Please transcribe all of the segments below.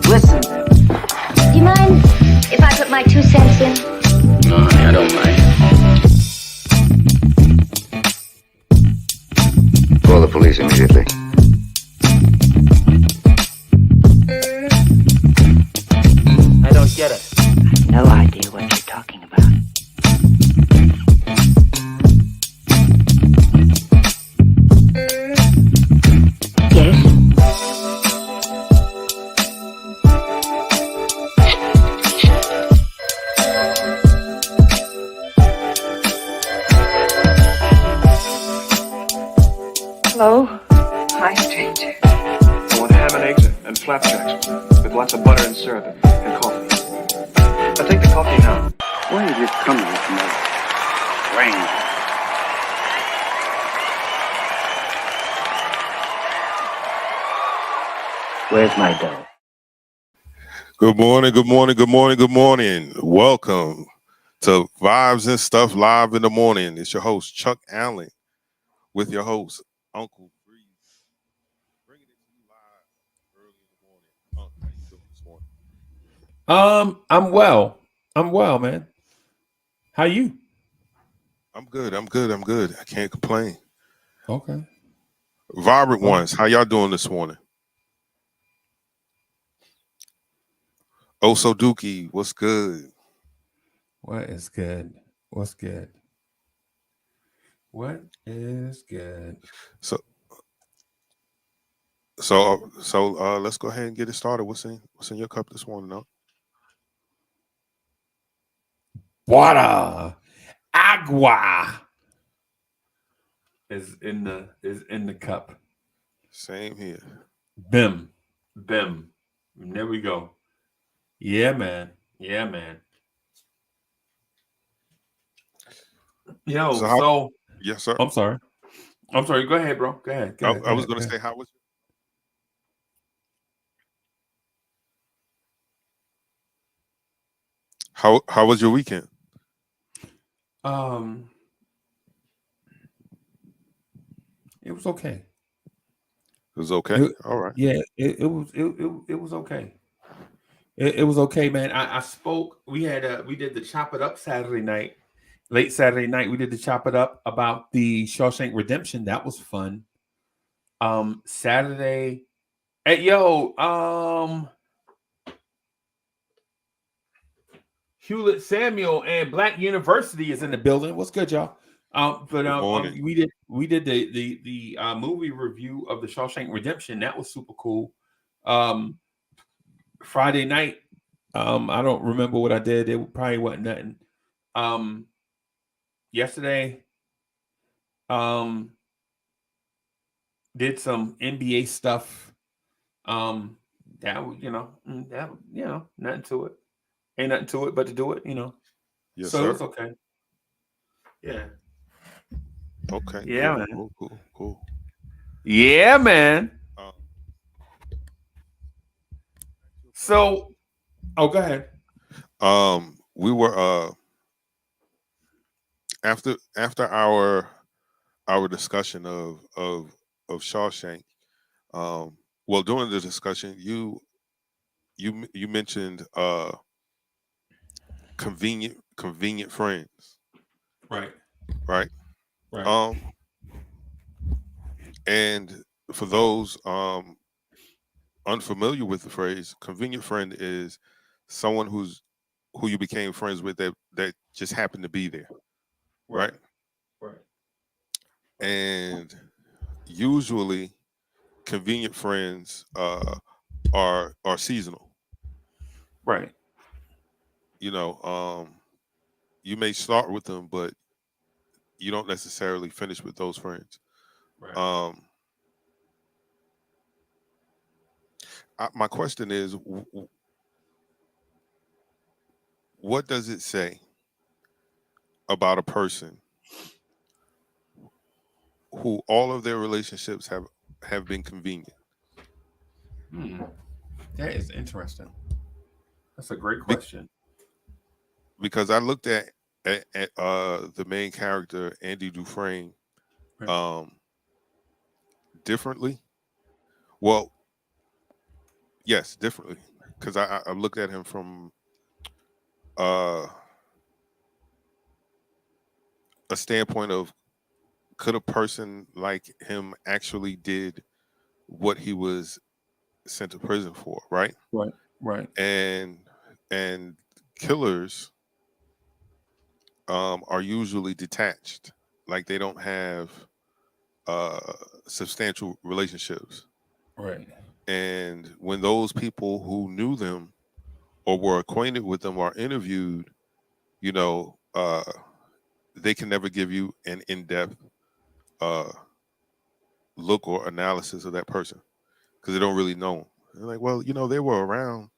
Listen. Do you mind if I put my 2 cents in? No, honey, I don't mind. Call the police immediately. I don't get it. No idea what you're talking about. Yes? Hello? Hi, stranger. I want ham and eggs and flapjacks with lots of butter and syrup and coffee. I'll take the coffee now. Why have you come here tonight? Rain. Where's my dough? Good morning, good morning, good morning, good morning. Welcome to Vibes and Stuff Live in the Morning. It's your host, Chuck Allen, with your host, Uncle Breeze. Bringing it to you live early in the morning. Uncle, how you doing this morning? I'm well, man. How you? I'm good. I can't complain. Okay. Vibrant Ones, how y'all doing this morning? Oso Dookie, what's good? What is good? What's good? What is good? So let's go ahead and get it started. What's in your cup this morning, though? Water. Agua is in the cup. Same here. Bim. And there we go. Yeah, man. Yo, so yes, sir. I'm sorry. Go ahead, bro. Go ahead. I was going to say, how was how was your weekend? It was okay. It was okay. All right. Yeah, it was okay. It was okay, man. I spoke. We did the Chop It Up Saturday night, late Saturday night. We did the Chop It Up about the Shawshank Redemption. That was fun. Saturday, Hewlett Samuel and Black University is in the building. What's good, y'all? We did the movie review of the Shawshank Redemption. That was super cool. Friday night, I don't remember what I did. It probably wasn't nothing. Yesterday, did some NBA stuff. Nothing to it. Ain't nothing to it but to do it, Yes, so sir. it's okay. Yeah. Okay. Yeah, cool, man. Cool. Yeah, man. So, go ahead. We were after our discussion of Shawshank. Well, during the discussion, you mentioned convenient friends. Right. And for those unfamiliar with the phrase, convenient friend is someone who you became friends with that just happened to be there. Right. And usually convenient friends are seasonal. Right. You may start with them, but you don't necessarily finish with those friends. Right. My question is, what does it say about a person who all of their relationships have been convenient? That is interesting. That's a great question. Because I looked at the main character, Andy Dufresne, Right. differently. Well, yes, differently, because I looked at him from uh, a standpoint of, could a person like him actually did what he was sent to prison for, right? Right. And killers are usually detached, like they don't have substantial relationships. Right. And when those people who knew them or were acquainted with them are interviewed, you know, they can never give you an in-depth look or analysis of that person because they don't really know them. They're like, well, you know, they were around.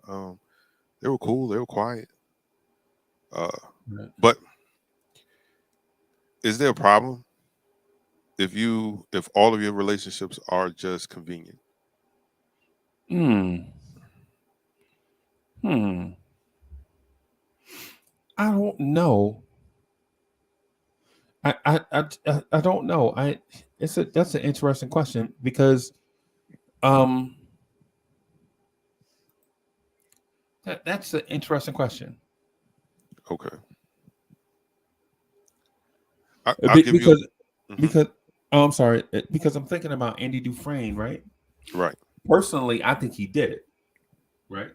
They were cool. They were quiet. Right. But is there a problem if all of your relationships are just convenient? I don't know. I don't know. That's an interesting question because that's an interesting question. Okay. I'll give you because oh, I'm sorry, because I'm thinking about Andy Dufresne, right? right. Personally, I think he did it. Right.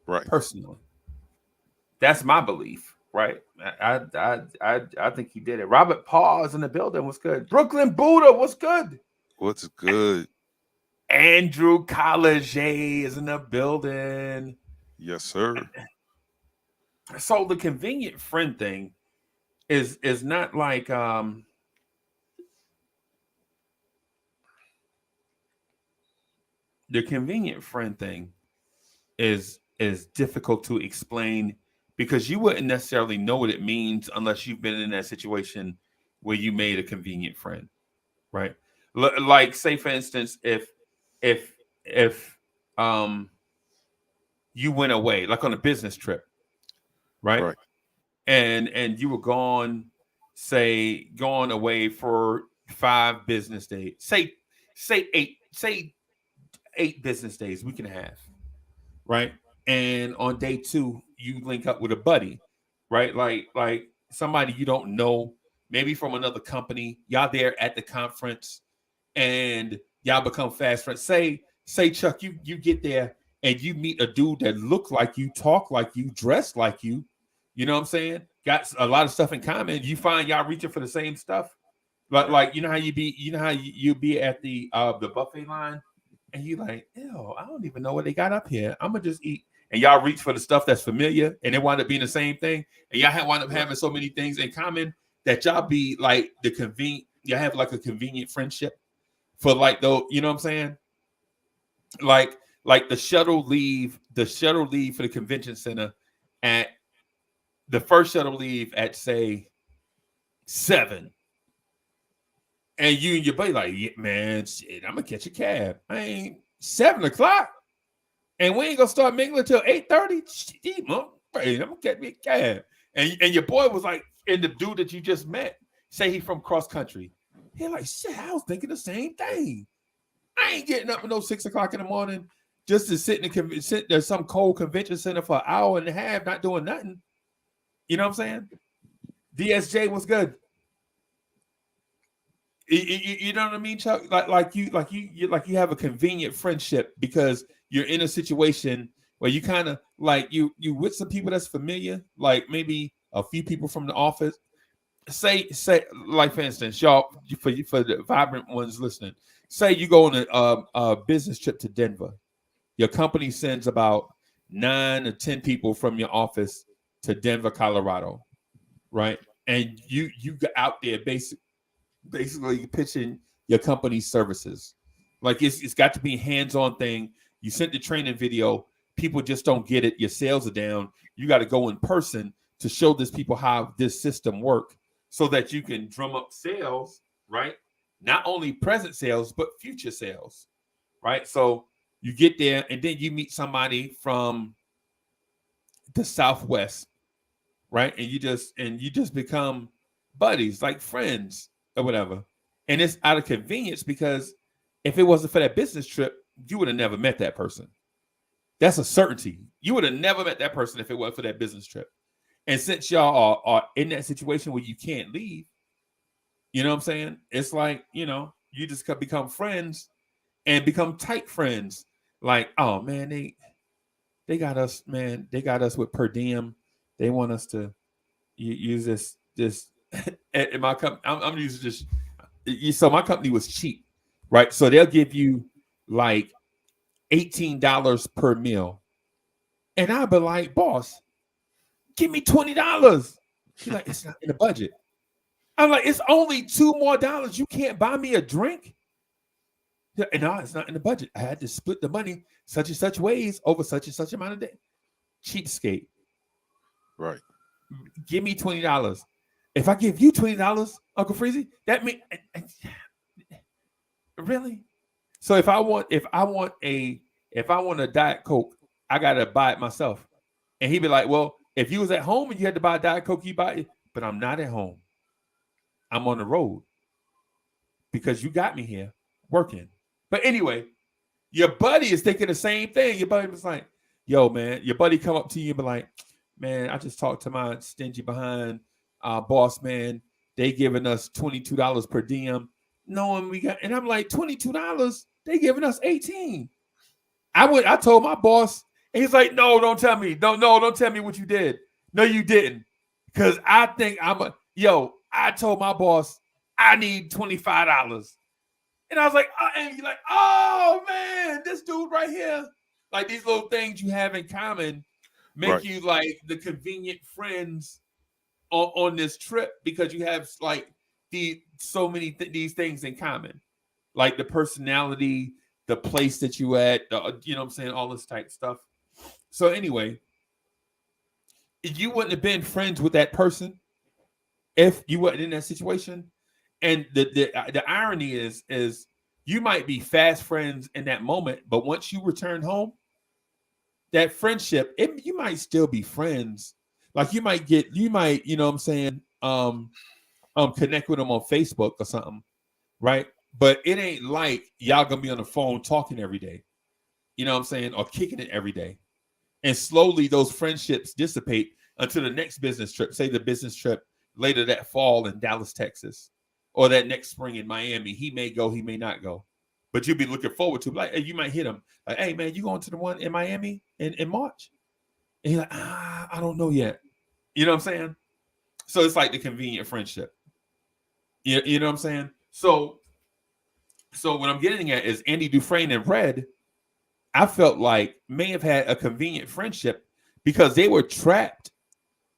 Personally, that's my belief. Right. I think he did it. Robert Paul is in the building. What's good? Brooklyn Buddha. What's good? What's good? Andrew College is in the building. Yes, sir. So the convenient friend thing is not like the convenient friend thing is difficult to explain because you wouldn't necessarily know what it means unless you've been in that situation where you made a convenient friend, right? Like, say for instance, if you went away, like on a business trip, right? And you were gone away for 5 business days, say 8 business days, week and a half, right? And on day 2, you link up with a buddy, right? Like somebody you don't know, maybe from another company. Y'all there at the conference, and y'all become fast friends. Say Chuck, you get there and you meet a dude that look like you, talk like you, dress like you. You know what I'm saying? Got a lot of stuff in common. You find y'all reaching for the same stuff. Like you know how you be at the buffet line, and you like, ew, I don't even know what they got up here. I'm gonna just eat. And y'all reach for the stuff that's familiar, and it wind up being the same thing. And y'all wind up having so many things in common that y'all be like y'all have like a convenient friendship for like though, you know what I'm saying? Like the shuttle leave for the convention center at the first shuttle leave at say 7. And you and your buddy like, yeah, man, shit, I'm gonna catch a cab. I ain't 7 o'clock. And we ain't gonna start mingling until 8:30. I'm gonna catch me a cab. And your boy was like, and the dude that you just met, say he from cross country. He like, shit, I was thinking the same thing. I ain't getting up at no 6 o'clock in the morning just to sit in some cold convention center for an hour and a half, not doing nothing. You know what I'm saying? DSJ was good. You know what I mean, Chuck? Like you have a convenient friendship because you're in a situation where you kind of like you with some people that's familiar, like maybe a few people from the office. Say like for instance, y'all for the vibrant ones listening. Say you go on a business trip to Denver. Your company sends about 9 or 10 people from your office to Denver, Colorado, right? And you get out there basically pitching your company's services. Like it's got to be hands-on thing. You sent the training video, people just don't get it. Your sales are down. You got to go in person to show these people how this system works so that you can drum up sales, right? Not only present sales, but future sales, right? So you get there and then you meet somebody from the Southwest, right? And you just become buddies, like friends or whatever. And it's out of convenience because if it wasn't for that business trip, you would have never met that person. That's a certainty. You would have never met that person if it wasn't for that business trip. And since y'all are in that situation where you can't leave, you know what I'm saying? It's like, you know, you just become friends and become tight friends. Like, oh man, they got us, man. They got us with per diem. They want us to use this. In my company, I'm using this. So my company was cheap, right? So they'll give you like $18 per meal, and I'll be like, boss, give me $20. She's like, it's not in the budget. I'm like, it's only $2 more. You can't buy me a drink. And no, it's not in the budget. I had to split the money such and such ways over such and such amount of day. Cheapskate. Right. Give me $20. If I give you $20, Uncle Freezy, that means really. So if I want a Diet Coke, I gotta buy it myself. And he'd be like, well, if you was at home and you had to buy a Diet Coke, you buy it. But I'm not at home. I'm on the road because you got me here working. But anyway, your buddy is thinking the same thing. Your buddy was like, yo, man, your buddy come up to you and be like, man, I just talked to my stingy behind boss, man. They giving us $22 per diem. Knowing we got, and I'm like, $22? They giving us 18. I told my boss, and he's like, no, don't tell me. Don't tell me what you did. No, you didn't. Because I think I told my boss I need $25. And I was like, and you're like, oh man, this dude right here. Like these little things you have in common make you like the convenient friends on this trip because you have like these things in common, like the personality, the place that you at, you know what I'm saying, all this type of stuff. So anyway, you wouldn't have been friends with that person if you weren't in that situation. And the irony is you might be fast friends in that moment, but once you return home, that friendship, you might still be friends. Like you might, you know what I'm saying, connect with them on Facebook or something, right? But it ain't like y'all gonna be on the phone talking every day, you know what I'm saying, or kicking it every day. And slowly those friendships dissipate until the next business trip, say the business trip later that fall in Dallas, Texas, or that next spring in Miami. He may go, he may not go. But you'll be looking forward to, like, hey, you might hit him. Like, hey, man, you going to the one in Miami in March? And he's like, I don't know yet. You know what I'm saying? So it's like the convenient friendship. You know what I'm saying? So what I'm getting at is Andy Dufresne and Red, I felt like may have had a convenient friendship because they were trapped,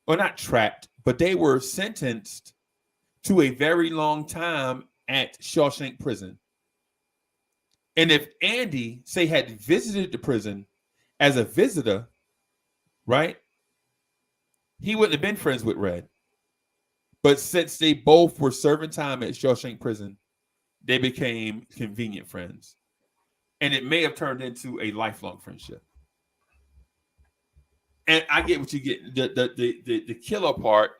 or not trapped, but they were sentenced to a very long time at Shawshank Prison. And if Andy, say, had visited the prison as a visitor, right, he wouldn't have been friends with Red. But since they both were serving time at Shawshank Prison, they became convenient friends. And it may have turned into a lifelong friendship. And I get what you get. The killer part,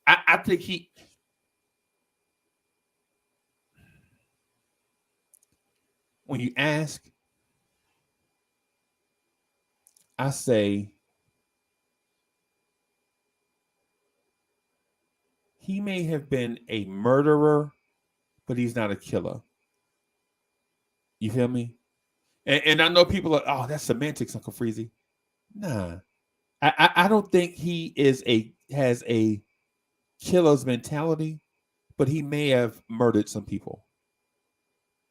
I think when you ask, I say he may have been a murderer, but he's not a killer. You feel me? And I know people are, oh, that's semantics, Uncle Freezy. Nah. I don't think he has a killer's mentality, but he may have murdered some people.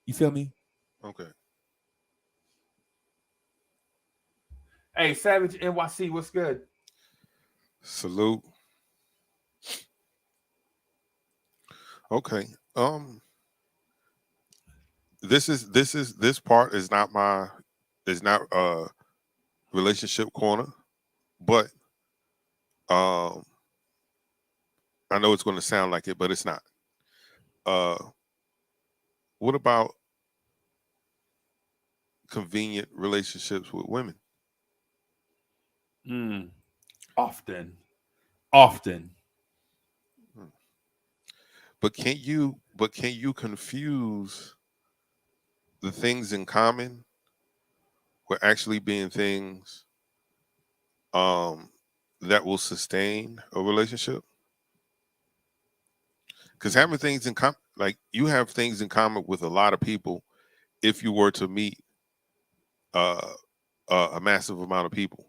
You feel me? Okay. Hey, Savage NYC, what's good? Salute. Okay. This part is not relationship corner, but I know it's going to sound like it, but it's not. What about convenient relationships with women? Often. But can you confuse the things in common were actually being things that will sustain a relationship. Because having things in common, like you have things in common with a lot of people, if you were to meet uh, a massive amount of people.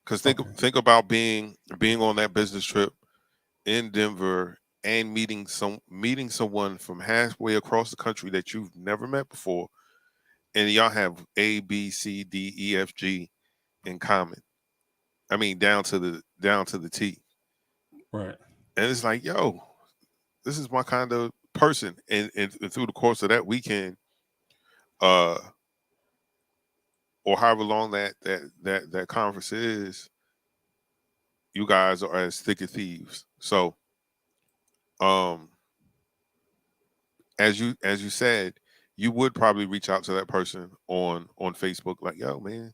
Because think about being on that business trip in Denver and meeting someone from halfway across the country that you've never met before, and y'all have A, B, C, D, E, F, G in common. I mean, down to the T. Right. And it's like, yo, this is my kind of person. And through the course of that weekend, or however long that conference is, you guys are as thick as thieves. So, as you said, you would probably reach out to that person on Facebook, like, yo, man.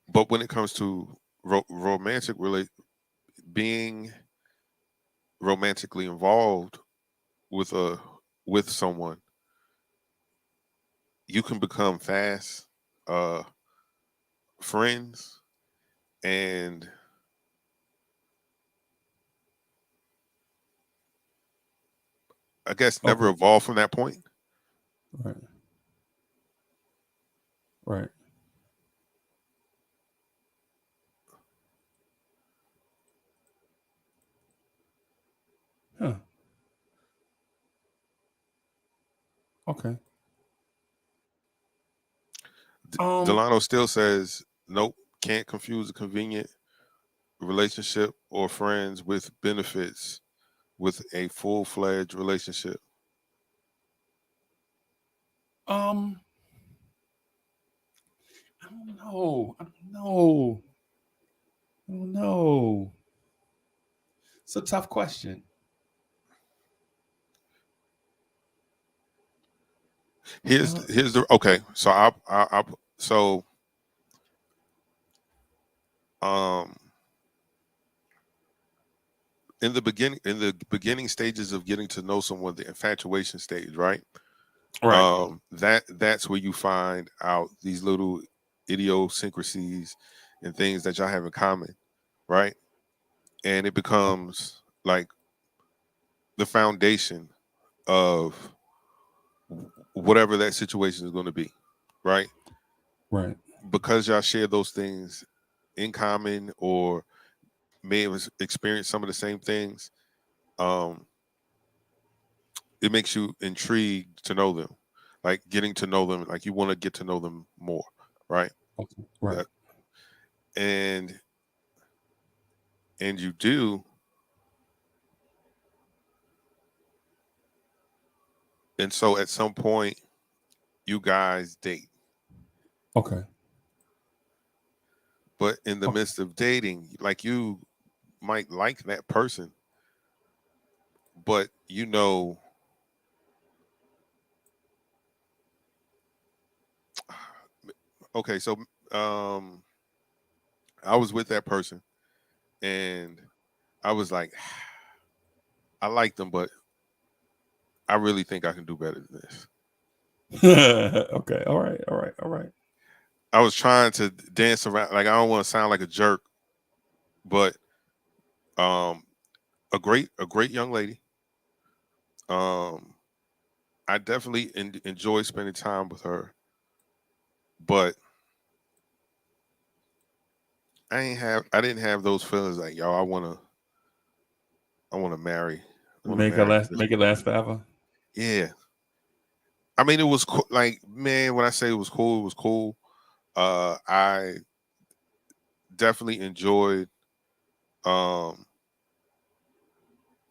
But when it comes to being romantically involved with someone, you can become fast friends, and I guess never evolve from that point. Right. Right. Huh. Okay. Delano still says, nope, can't confuse a convenient relationship or friends with benefits with a full-fledged relationship. I don't know. It's a tough question. Here's the okay. So in the beginning stages of getting to know someone, the infatuation stage, right? Right. That's where you find out these little idiosyncrasies and things that y'all have in common, right? And it becomes like the foundation of whatever that situation is going to be, right? Right. Because y'all share those things in common, or may have experienced some of the same things. It makes you intrigued to know them, like getting to know them, like you want to get to know them more, right? Okay. Right. And you do, and so at some point you guys date. Okay. But in the midst of dating, like, you might like that person, but okay, so I was with that person and I was like, I like them, but I really think I can do better than this. Okay. All right. I was trying to dance around, like, I don't want to sound like a jerk, but a great young lady. I definitely enjoy spending time with her, but I didn't have those feelings like, yo, I want to marry. Make it last forever. Yeah. I mean, it was like, man, when I say it was cool, it was cool. I definitely enjoyed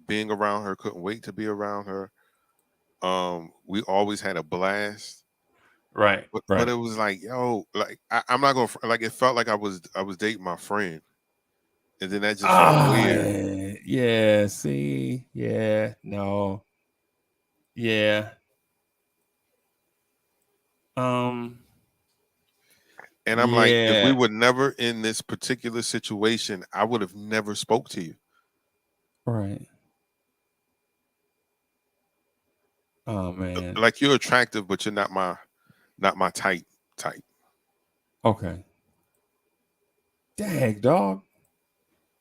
being around her. Couldn't wait to be around her. We always had a blast. Right. But it was like, yo, like, I'm not gonna, like, it felt like I was dating my friend, and then that just felt weird. Yeah. See. Yeah. No. Yeah. And I'm like, if we were never in this particular situation, I would have never spoke to you. Right. Oh man. Like you're attractive, but you're not my type. Okay. Dang, dog.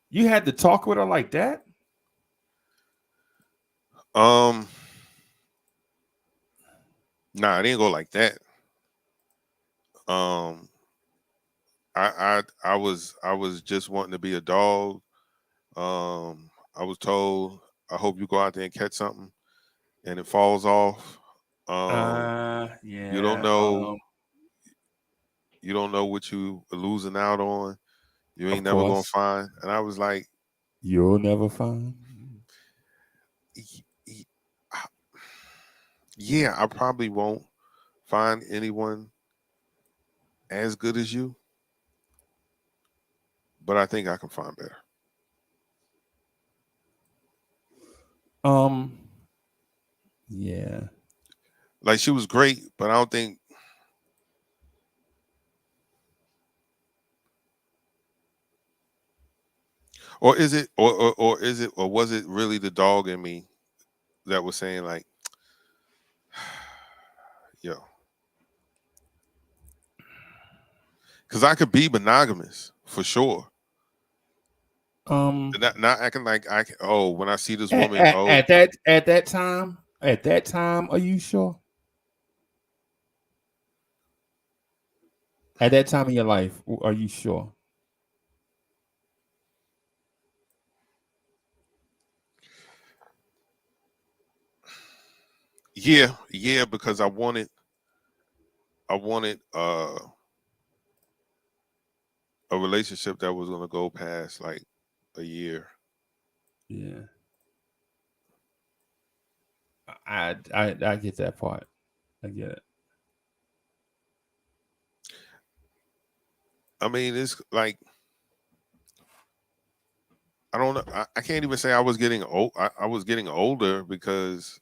You had to talk with her like that? Nah, I didn't go like that. I was just wanting to be a dog. I was told, I hope you go out there and catch something, and it falls off. Yeah. You don't know. You don't know what you are losing out on. You ain't never gonna course. find. And I was like, You'll never find. yeah, I probably won't find anyone as good as you, but I think I can find better. Yeah. Like she was great, but I don't think. Or is it, or is it, or was it really the dog in me that was saying like, yo, because I could be monogamous for sure. Not acting like I can. Oh, when I see this woman, at that time, are you sure? At that time in your life, are you sure? yeah, because I wanted a relationship that was gonna go past like a year. Yeah. I get that part. I get it. I mean, it's like I don't know. I can't even say I was getting old. I was getting older because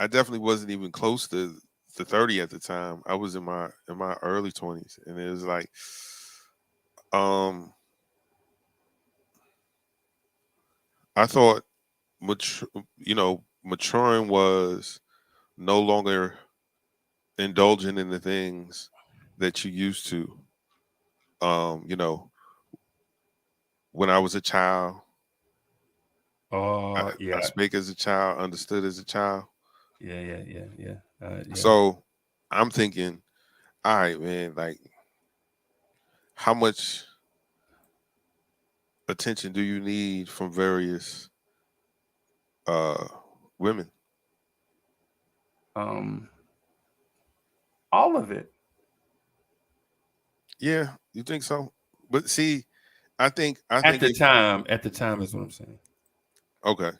I definitely wasn't even close to 30 at the time. I was in my early 20s, and it was like, I thought, maturing was no longer indulging in the things that you used to. When I was a child, I Yeah. spake as a child, understood as a child. Yeah. So I'm thinking, all right, man, like how much attention do you need from various women? All of it. Yeah, you think so? But see, I think At the time is what I'm saying. okay.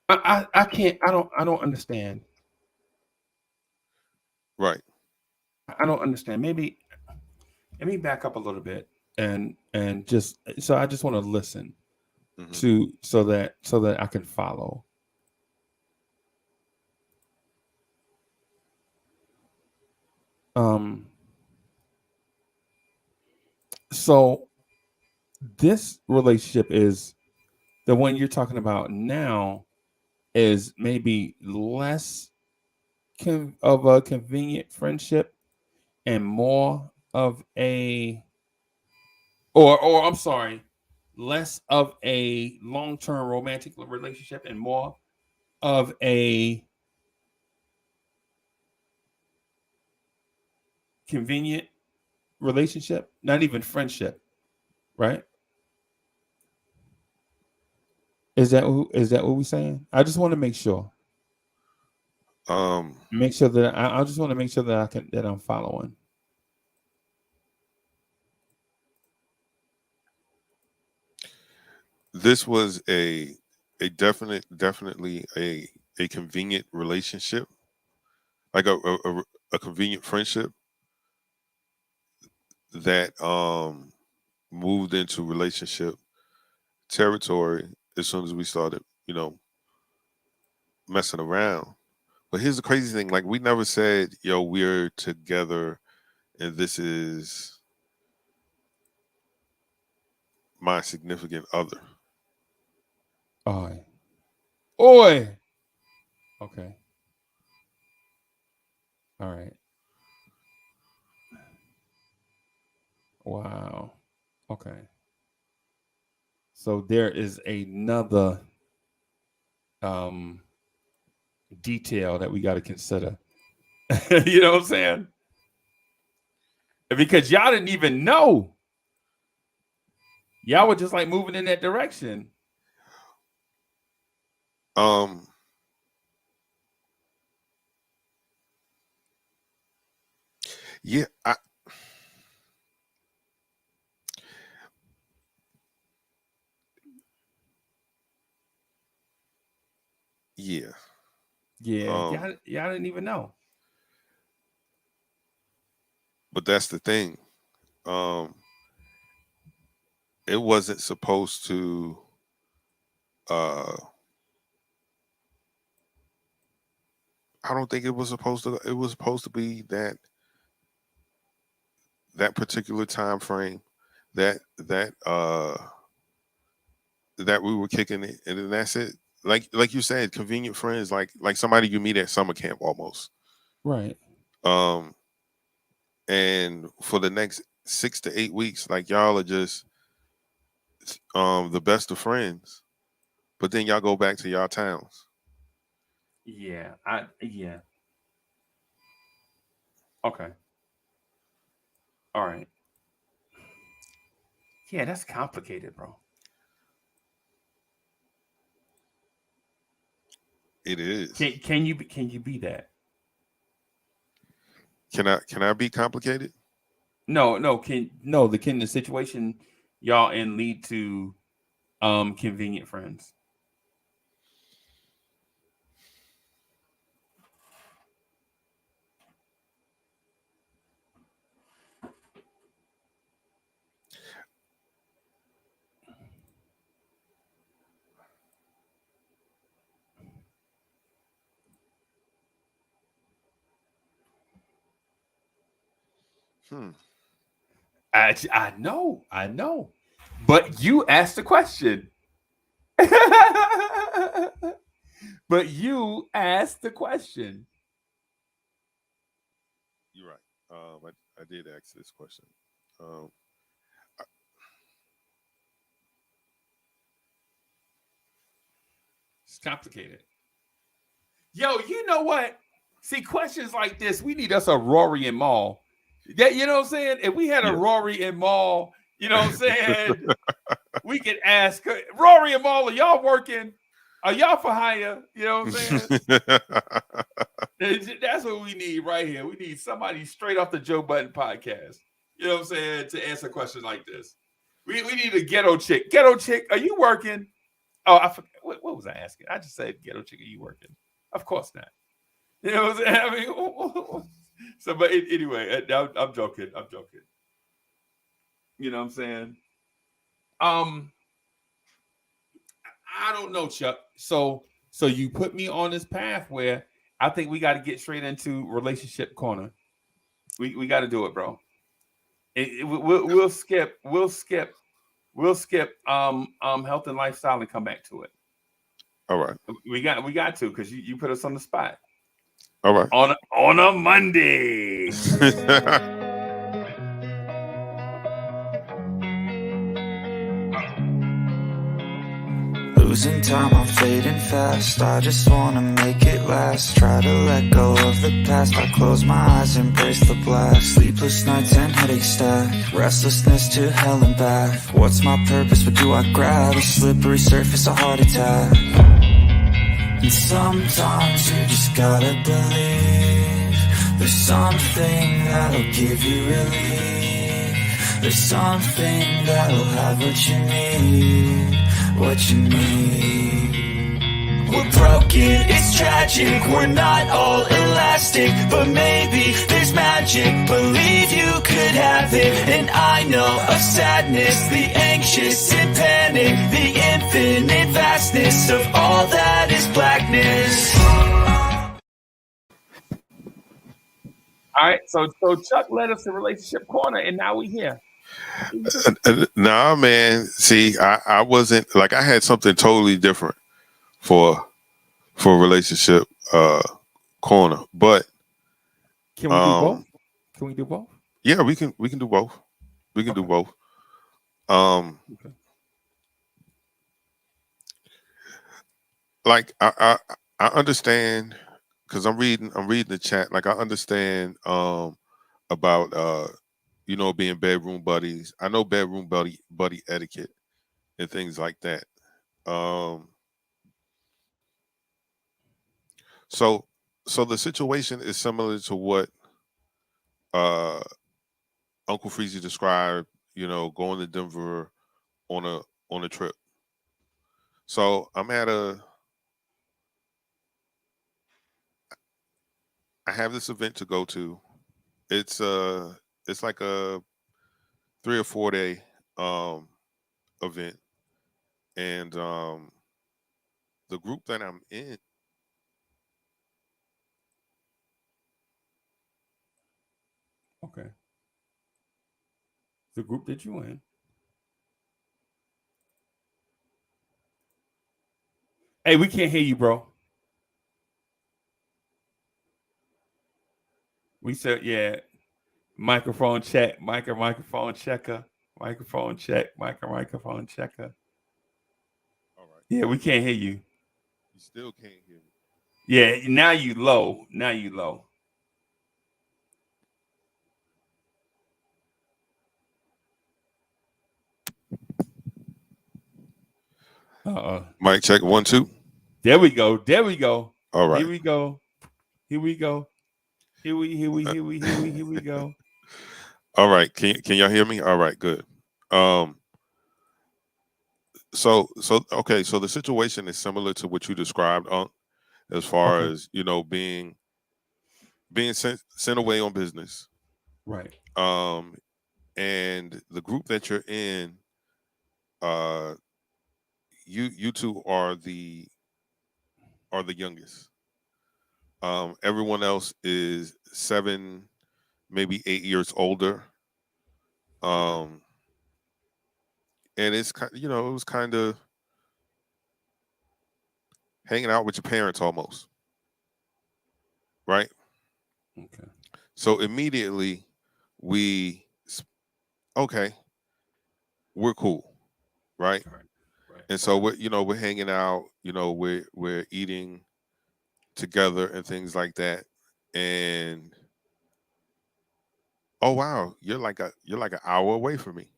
I can't. I don't understand. Right. I don't understand. Maybe let me back up a little bit and just so I just want to listen Mm-hmm. to so that I can follow. So this relationship is the one you're talking about now is maybe less of a convenient friendship and more of a or I'm sorry, less of a long-term romantic relationship and more of a convenient relationship, not even friendship, right? Is that what we're saying? I just want to make sure. Make sure that I just want to make sure that I'm following. This was a definitely a convenient relationship, like a convenient friendship that moved into relationship territory as soon as we started, messing around. But here's the crazy thing: like, we never said, "Yo, we're together, and this is my significant other." Oi. Okay. All right. Wow. Okay. So there is another detail that we got to consider. You know what I'm saying? Because y'all didn't even know. Y'all were just like moving in that direction. Yeah, yeah. Y'all didn't even know. But that's the thing. It wasn't supposed to. I don't think it was supposed to. It was supposed to be that particular time frame that we were kicking it, and then that's it. Like you said, convenient friends, like somebody you meet at summer camp almost. Right. And for the next 6 to 8 weeks, like, y'all are just the best of friends, but then y'all go back to y'all towns. Yeah. Okay. All right. Yeah, that's complicated, bro. It is. Can you be that? Can I be complicated? No. Can the situation y'all in lead to convenient friends? I know. But you asked the question. You're right. I did ask this question. It's complicated. Yo, you know what? See, questions like this, we need us a Rory and Maul. That, you know what I'm saying? If we had a Rory and Maul, you know what I'm saying? We could ask Rory and Maul, are y'all working? Are y'all for hire? You know what I'm saying? That's what we need right here. We need somebody straight off the Joe Budden podcast. You know what I'm saying? To answer questions like this. We need a ghetto chick. Ghetto chick, are you working? Oh, I forgot. What was I asking? I just said, ghetto chick, are you working? Of course not. You know what I'm saying? I mean, so, but anyway, I'm joking. You know what I'm saying? I don't know, Chuck. So you put me on this path where I think we got to get straight into relationship corner. We got to do it, bro. We'll skip health and lifestyle and come back to it. All right. We got to, because you put us on the spot. All right. On a Monday. Losing time, I'm fading fast. I just wanna make it last. Try to let go of the past. I close my eyes, embrace the blast. Sleepless nights and headaches stack. Restlessness to hell and back. What's my purpose? What do I grab? A slippery surface, a heart attack. And sometimes you just gotta believe there's something that'll give you relief. There's something that'll have what you need. What you need. We're broken, it's tragic. We're not all elastic, but maybe there's magic. Believe you could have it. And I know of sadness, the anxious and panic, the infinite vastness of all that is blackness. All right, so Chuck led us to Relationship Corner, and now we here. Nah, man. See, I wasn't like I had something totally different for relationship corner, but Can we do both? Can we do both? yeah, we can do both. We can do Okay. both. Okay. Like I understand because I'm reading the chat. Like I understand about being bedroom buddies. I know bedroom buddy etiquette and things like that. So the situation is similar to what uh Uncle Freezy described, going to Denver on a trip. So I have this event to go to. It's like a 3 or 4 day event, and the group that I'm in. Okay. The group that you in. Hey, we can't hear you, bro. We said, yeah. Microphone check. Microphone checker. Microphone check. Microphone checker. All right. Yeah, we can't hear you. You still can't hear me. Yeah, now you low. Now you low. Mic check 1 2. There we go. There we go. All right. Here we go. Here we go. Here we go. All right. Can y'all hear me? All right, good. So okay, so the situation is similar to what you described, as far Okay. as being sent away on business. Right. And the group that you're in, you two are the youngest. Everyone else is 7, maybe 8 years older. And it's kind, it was kind of hanging out with your parents almost, right? Okay. So immediately okay, we're cool, right? Right. And so we're hanging out, we're eating together and things like that. And oh wow, you're like an hour away from me.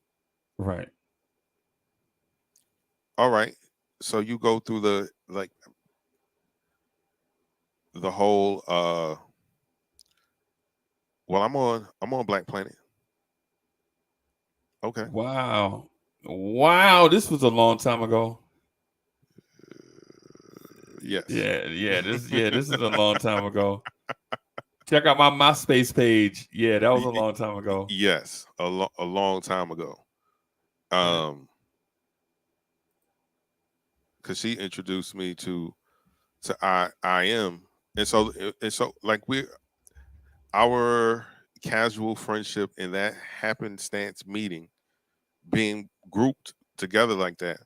Right. All right. So you go through the whole well, I'm on Black Planet. Okay. Wow. This was a long time ago. Yes. Yeah. This is a long time ago. Check out my MySpace page. Yeah, that was a long time ago. Yes, a long time ago. Because she introduced me to I am, and so like our casual friendship in that happenstance meeting, being grouped together like that,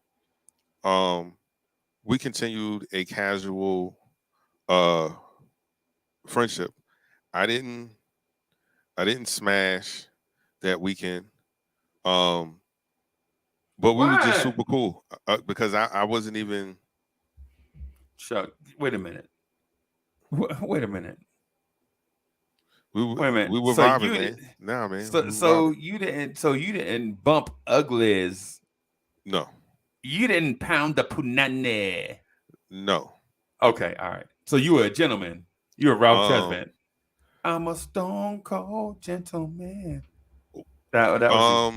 we continued a casual friendship. I didn't smash that weekend, but we were just super cool because I wasn't even. Chuck, wait a minute. Wait a minute. We Wait a minute. We were So vibing, man. Nah, man. So you didn't bump uglies. No. You didn't pound the punani. No. Okay, all right. So you were a gentleman. You were Ralph Tresvant. I'm a stone cold gentleman. That was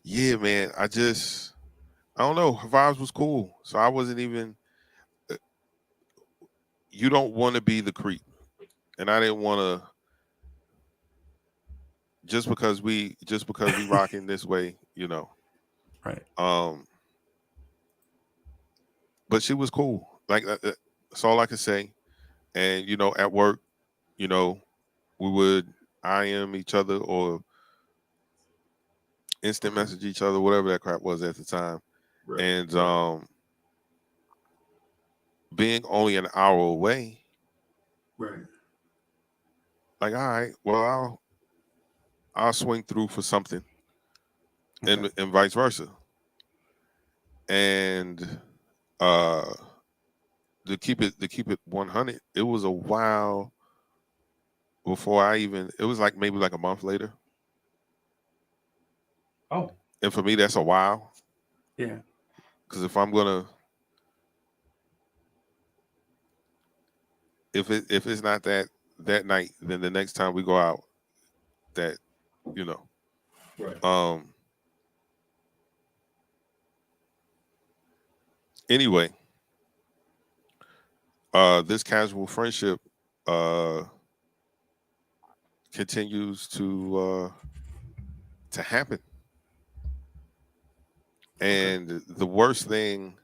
yeah, man. I don't know. Her vibes was cool, so I wasn't even. You don't want to be the creep, and I didn't want to. Just because we rocking this way, right. But she was cool. Like that's all I can say. And at work, you know, we would IM each other or instant message each other, whatever that crap was at the time. Right. And being only an hour away, Right. like, all right, well, I'll swing through for something, and vice versa. And to keep it 100, it was a while before it was like maybe like a month later. Oh, And for me, that's a while. yeah. Because if I'm gonna, if it's not that night, then the next time we go out, that, you know, Right. Anyway, this casual friendship continues to happen. And the worst thing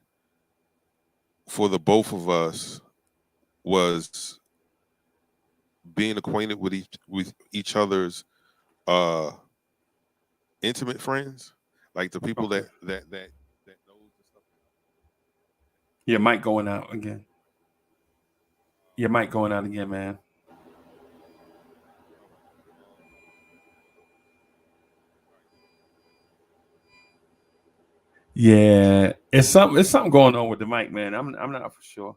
for the both of us was being acquainted with each other's intimate friends, like the people that knows the stuff. Your mic going out again. Your mic going out again, man. Yeah, it's something going on with the mic, man. I'm not for sure.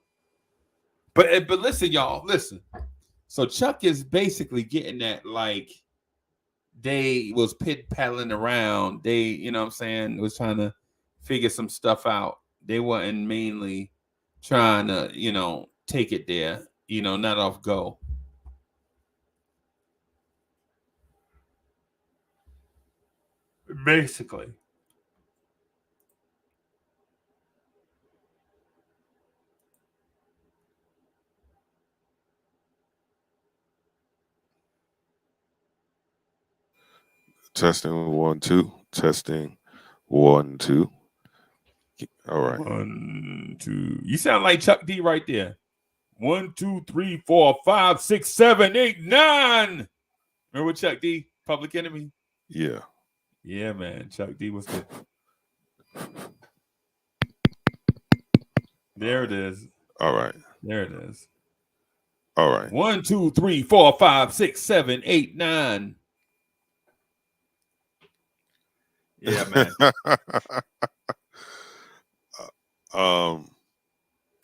But listen, y'all, listen. So Chuck is basically getting that, like, they was pit paddling around. They, you know what I'm saying, was trying to figure some stuff out. They weren't mainly trying to, you know, take it there, you know, not off go. Basically. Testing 1 2. Testing 1 2. All right. 1 2. You sound like Chuck D right there. 1 2 3 4 5 6 7 8 9. Remember Chuck D, Public Enemy? Yeah. Yeah, man. Chuck D was good. There it is. All right. There it is. All right. 1 2 3 4 5 6 7 8 9. Yeah, man.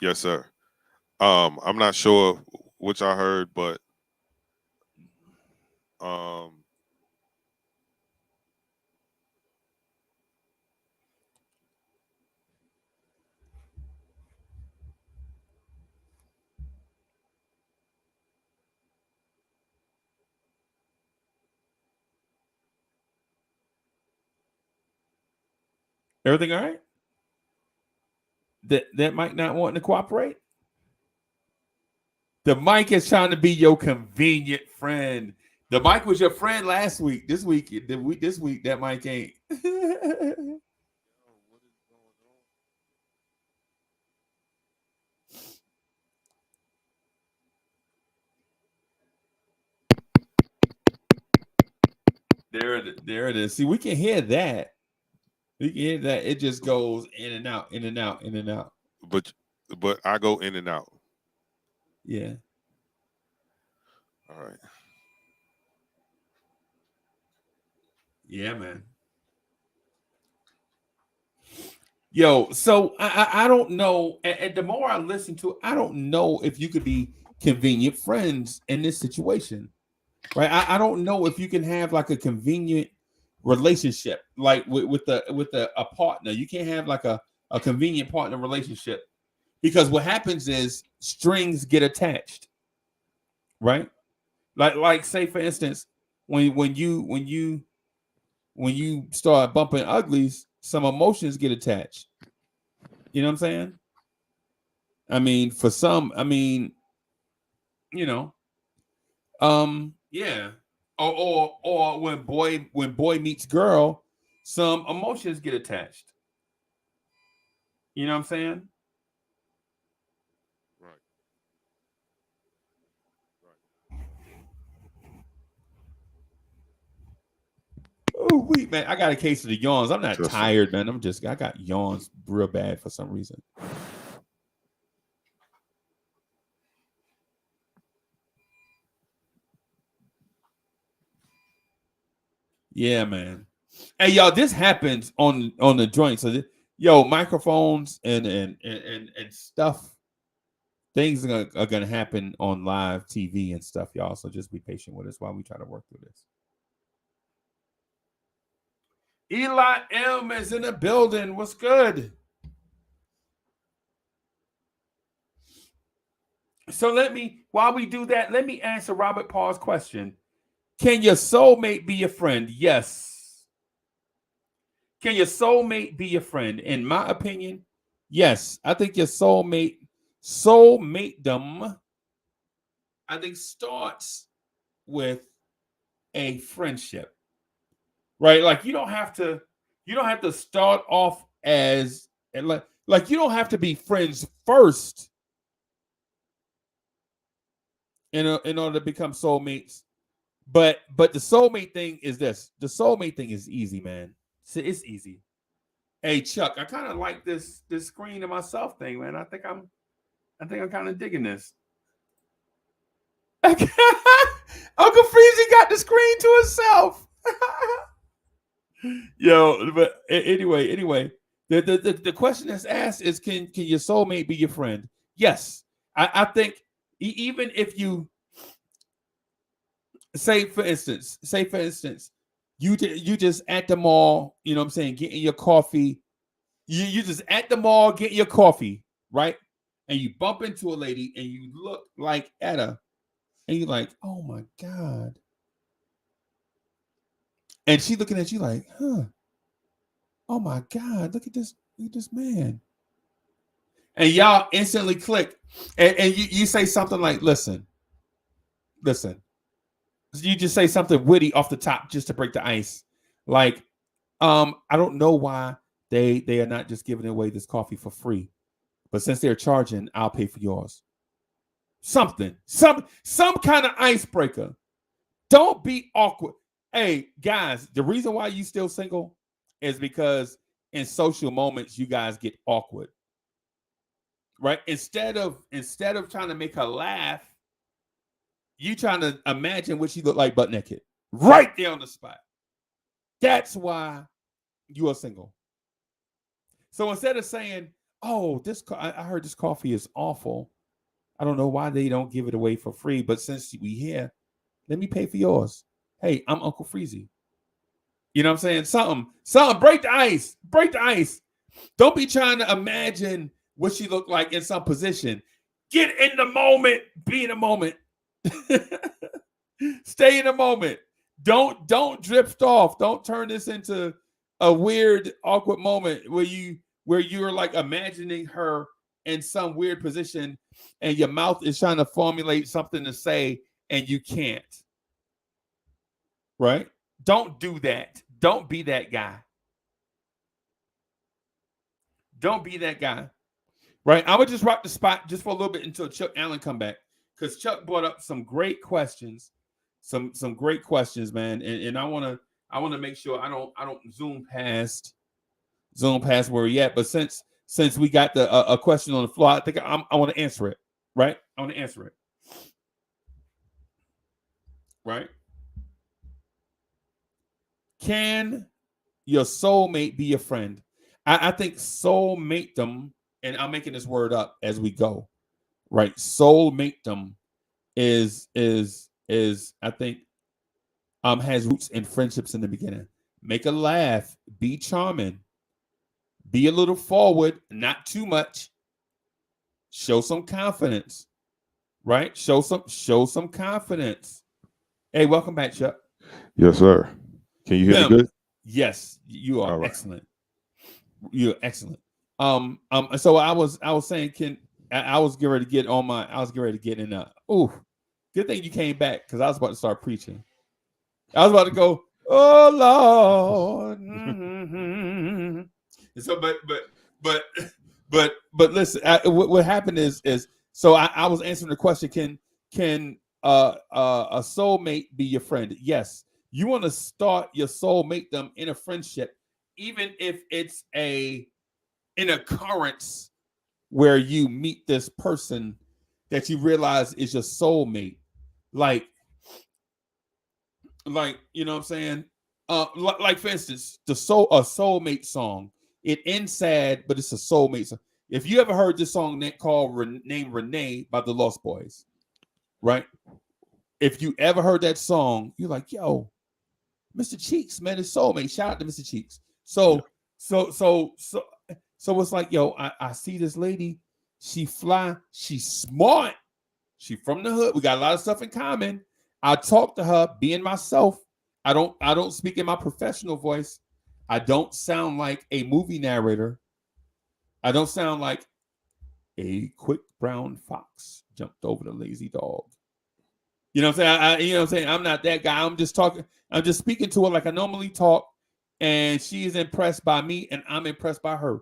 Yes, sir. I'm not sure which I heard, but Everything all right? That mic not wanting to cooperate? The mic is trying to be your convenient friend. The mic was your friend last week. This week, that mic ain't. There it is. See, we can hear that. We can hear that. It just goes in and out, in and out, in and out. But I go in and out. Yeah. All right. Yeah, man. Yo, so I don't know. And the more I listen to it, I don't know if you could be convenient friends in this situation, right? I don't know if you can have like a convenient relationship, like with a partner. You can't have like a convenient partner relationship, because what happens is strings get attached, right? Like say for instance, when you start bumping uglies, some emotions get attached. You know what I'm saying? I mean, for some, I mean, you know, yeah. Or when boy meets girl, some emotions get attached. You know what I'm saying? Right. Ooh, man, I got a case of the yawns. I'm not Trust me. tired, man. I got yawns real bad for some reason. Yeah, man. Hey, y'all, this happens on the joint. So, microphones and stuff. Things are gonna happen on live TV and stuff, y'all. So just be patient with us while we try to work through this. Eli M is in the building. What's good? So while we do that, let me answer Robert Paul's question. Can your soulmate be your friend? Yes. Can your soulmate be your friend? In my opinion, yes. I think your soulmatedom, I think, starts with a friendship. Right? Like you don't have to start off as like you don't have to be friends first in order to become soulmates. But the soulmate thing is this. The soulmate thing is easy, man. It's easy. Hey Chuck, I kind of like this screen to myself thing, man. I think I'm kind of digging this. Uncle Freezy got the screen to himself. Yo, but anyway, the question that's asked is can your soulmate be your friend? Yes. I think even if you say for instance, you just at the mall, you know what I'm saying, getting your coffee. You just at the mall getting your coffee, right? And you bump into a lady and you look like at her and you're like, oh my God. And she looking at you like, huh? Oh my God, look at this man. And y'all instantly click. And you say something like, listen. You just say something witty off the top just to break the ice. Like, I don't know why they are not just giving away this coffee for free. But since they're charging, I'll pay for yours. Some kind of icebreaker. Don't be awkward. Hey, guys, the reason why you still single is because in social moments, you guys get awkward. Right? Instead of trying to make her laugh, you trying to imagine what she looked like butt naked. Right there on the spot. That's why you are single. So instead of saying, oh, I heard this coffee is awful. I don't know why they don't give it away for free, but since we here, let me pay for yours. Hey, I'm Uncle Freezy. You know what I'm saying? Something. Break the ice. Break the ice. Don't be trying to imagine what she looked like in some position. Get in the moment. Be in the moment. Stay in the moment. Don't drift off. Don't turn this into a weird, awkward moment where you're like imagining her in some weird position and your mouth is trying to formulate something to say and you can't. Right? Don't do that. Don't be that guy. Don't be that guy. Right? I would just rock the spot just for a little bit until Chuck Allen come back. Because Chuck brought up some great questions. Some great questions, man. And I wanna make sure I don't zoom past where we're at. But since we got a question on the floor, I think I want to answer it. Right? I want to answer it. Right? Can your soulmate be your friend? I think soulmatedom, and I'm making this word up as we go. Right? Soulmatedom is I think has roots in friendships in the beginning. Make a laugh, be charming, be a little forward, not too much. Show some confidence. Right? Show some confidence. Hey, welcome back, Chuck. Yes, sir. Can you hear me good? Yes, you are. Right. Excellent. You're excellent. So I was saying, I was getting ready to get in. Good thing you came back because I was about to start preaching. I was about to go, oh Lord. Mm-hmm. So, but listen. What happened is so I was answering the question. Can a soulmate be your friend? Yes. You want to start your soulmate them in a friendship, even if it's an occurrence where you meet this person that you realize is your soulmate. Like, you know what I'm saying? Like for instance, a soulmate song. It ends sad, but it's a soulmate song. If you ever heard this song named Renee by the Lost Boys, right? If you ever heard that song, you're like, yo, Mr. Cheeks, man, his soulmate. Shout out to Mr. Cheeks. So it's like, yo, I see this lady. She fly. She's smart. She from the hood. We got a lot of stuff in common. I talk to her, being myself. I don't speak in my professional voice. I don't sound like a movie narrator. I don't sound like a quick brown fox jumped over the lazy dog. You know what I'm saying? You know what I'm saying? I'm not that guy. I'm just talking. I'm just speaking to her like I normally talk, and she is impressed by me, and I'm impressed by her,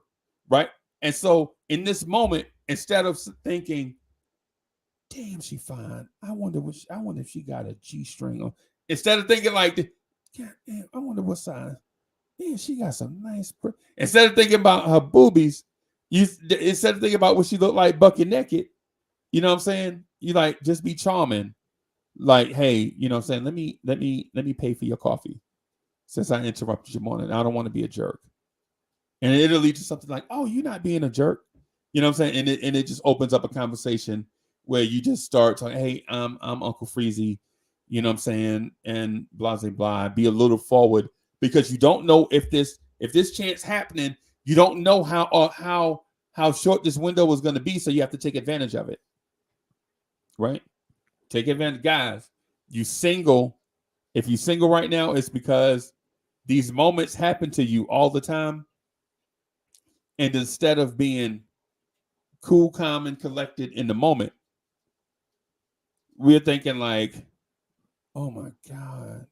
right? And so in this moment, instead of thinking, "Damn, she fine. I wonder if she got a G-string on." Instead of thinking like, "God damn, I wonder what size." Yeah, she got some nice. Instead of thinking about her boobies, instead of thinking about what she looked like bucket naked, you know what I'm saying? You like just be charming. Like, hey, you know what I'm saying? Let me pay for your coffee since I interrupted your morning. I don't want to be a jerk. And it'll lead to something like, oh, you're not being a jerk. You know what I'm saying? And it just opens up a conversation where you just start talking, hey, I'm Uncle Freezy, you know what I'm saying? And blah, blah, blah. Be a little forward because you don't know if this chance happening, you don't know how short this window is going to be. So you have to take advantage of it. Right? Take advantage, guys. You single. If you single right now, it's because these moments happen to you all the time. And instead of being cool, calm, and collected in the moment, we're thinking like, oh my God,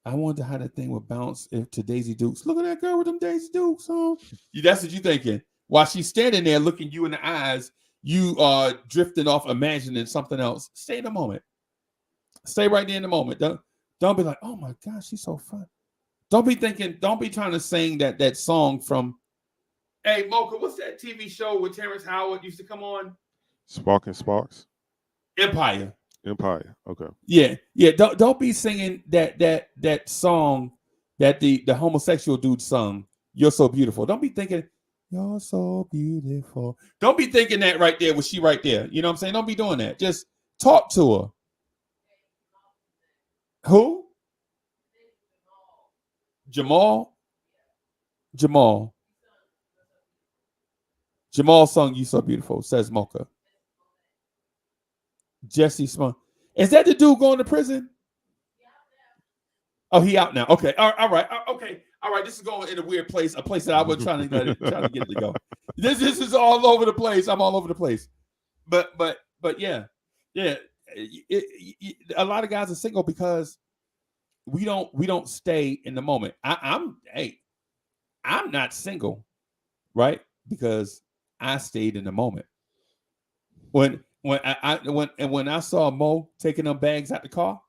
I wonder how that thing would bounce to Daisy Dukes. Look at that girl with them Daisy Dukes on. That's what you're thinking. While she's standing there looking you in the eyes, you are drifting off, imagining something else. Stay in the moment. Stay right there in the moment. Don't be like, oh my gosh, she's so fun. Don't be trying to sing that song from, hey, Mocha, what's that TV show where Terrence Howard used to come on? Sparking Sparks? Empire. Okay. Yeah. Don't be singing that song that the homosexual dude sung. You're so beautiful. Don't be thinking, you're so beautiful. Don't be thinking that right there. Was she right there? You know what I'm saying? Don't be doing that. Just talk to her. Who? Jamal sung "You So Beautiful," says Mocha. Jesse Smart. Is that the dude going to prison? Oh, he out now. Okay. All right. Okay. All right. This is going in a weird place, a place that I wasn't trying to get it to go. This is all over the place. I'm all over the place. But yeah. A lot of guys are single because we don't stay in the moment. I'm not single, right? Because I stayed in the moment. When I saw Mo taking them bags out the car,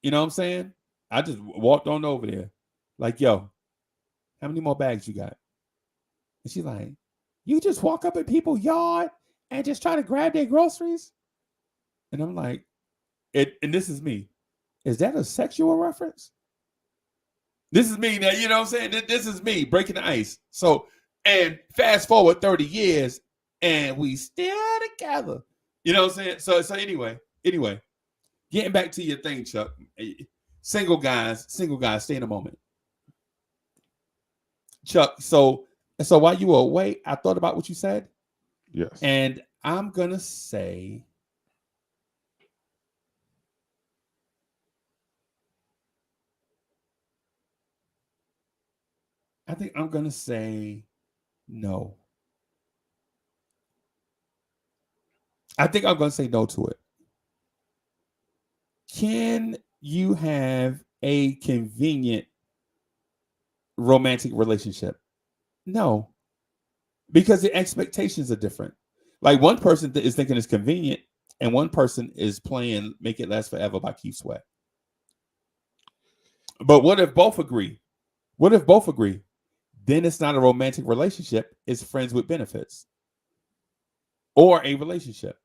you know what I'm saying? I just walked on over there, like, yo, how many more bags you got? And she's like, you just walk up at people's yard and just try to grab their groceries? And I'm like, and this is me. Is that a sexual reference? This is me now, you know what I'm saying? This is me breaking the ice. So, and fast forward 30 years and we still together. You know what I'm saying? So anyway, getting back to your thing, Chuck. Single guys, stay in a moment. Chuck, so while you were away, I thought about what you said. Yes. And I'm gonna say I think I'm gonna say no. I think I'm gonna say no to it. Can you have a convenient romantic relationship? No, because the expectations are different. Like one person is thinking it's convenient, and one person is playing "Make It Last Forever" by Keith Sweat. But what if both agree? What if both agree? Then it's not a romantic relationship. It's friends with benefits or a relationship.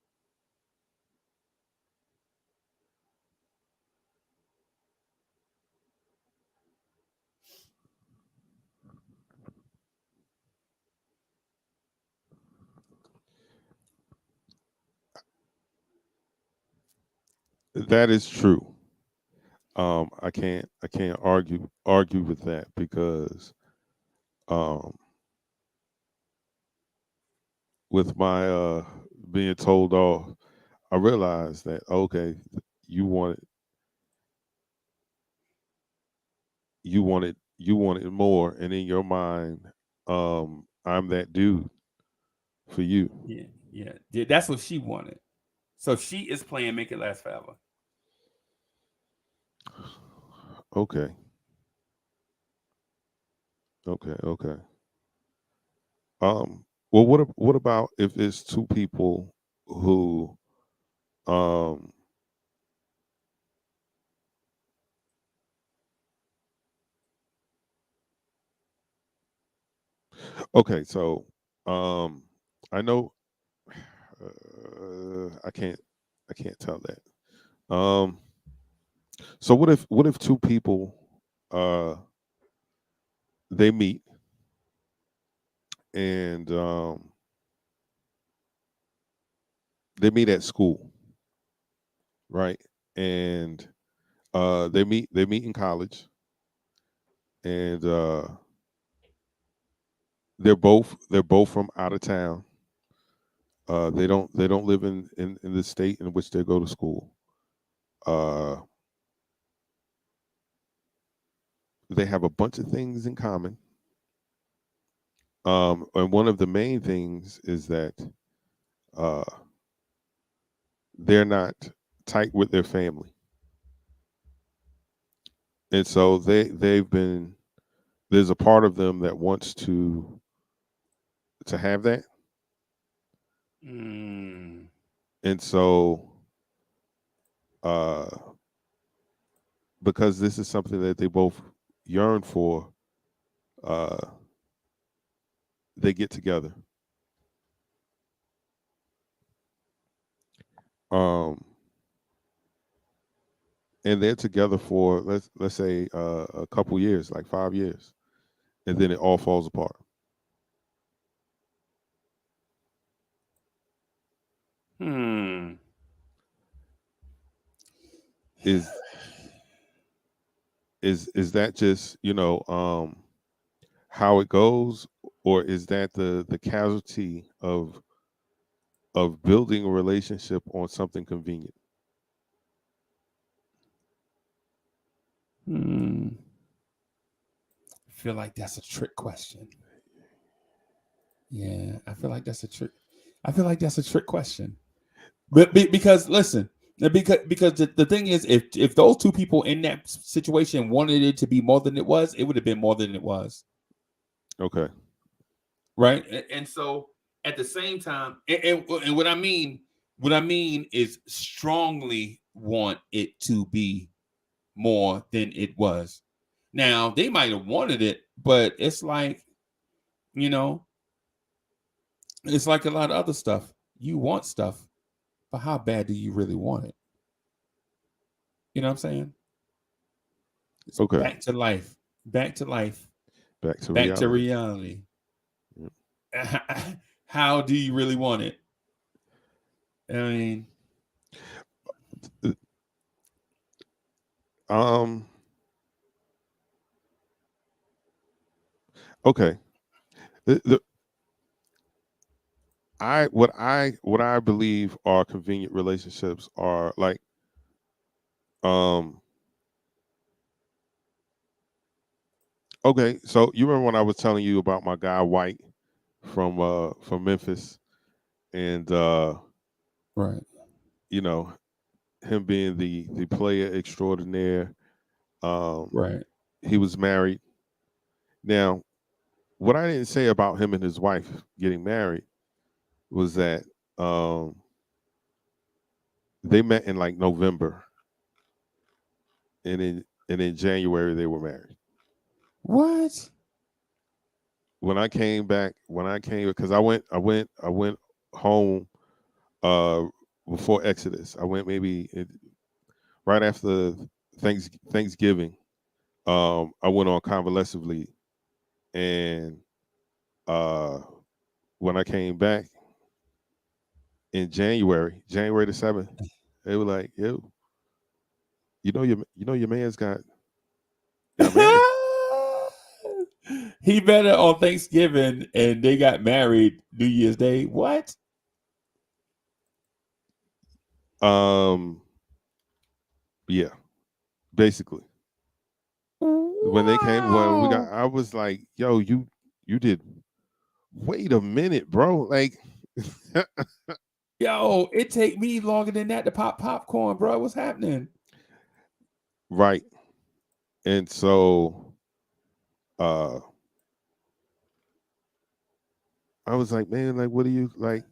That is true. I can't argue with that because um with my being told off, I realized that okay, you wanted you wanted more, and in your mind, I'm that dude for you. Yeah. That's what she wanted. So she is playing Make It Last Forever. Okay. Okay. Well, what about if it's two people who um okay, so I know I can't tell that. So what if two people uh they meet and they meet at school, right? And they meet in college, and they're both from out of town. They don't live in the state in which they go to school. Uh, they have a bunch of things in common. And one of the main things is that uh, they're not tight with their family, and so they've been there's a part of them that wants to have that, Mm. and so uh, because this is something that they both yearn for, uh, they get together. Um, and they're together for let's say a couple years, like 5 years, and then it all falls apart. Hmm. Is is that just how it goes, or is that the casualty of building a relationship on something convenient? Hmm. I feel like that's a trick question. Yeah, I feel like that's a trick. I feel like that's a trick question. But because listen, because the thing is, if those two people in that situation wanted it to be more than it was, it would have been more than it was, Okay. right? And so at the same time, and what I mean is strongly want it to be more than it was. Now they might have wanted it, but it's like you know, it's like a lot of other stuff. You want stuff, but how bad do you really want it? You know what I'm saying? It's Okay. back to life. Back to life. Back to Back to reality. reality. Yeah. How do you really want it? I mean, Um. Okay. The, what I believe are convenient relationships are like um okay, so you remember when I was telling you about my guy White from Memphis, and right. you know him being the player extraordinaire. um Right. he was married. Now, what I didn't say about him and his wife getting married was that um they met in like November, and and in January they were married. What? When I came back, because I went home before Exodus. I went right after Thanksgiving. I went on convalescent leave, and when I came back in January the 7th, they were like, "Yo, your man's got married." He met her on Thanksgiving and they got married New Year's Day. What? Yeah, basically. When they came, I was like, "Yo, you did." Wait a minute, bro. Like, Yo, it take me longer than that to pop popcorn, bro. What's happening? right. And so, I was like, man, like, what do you like?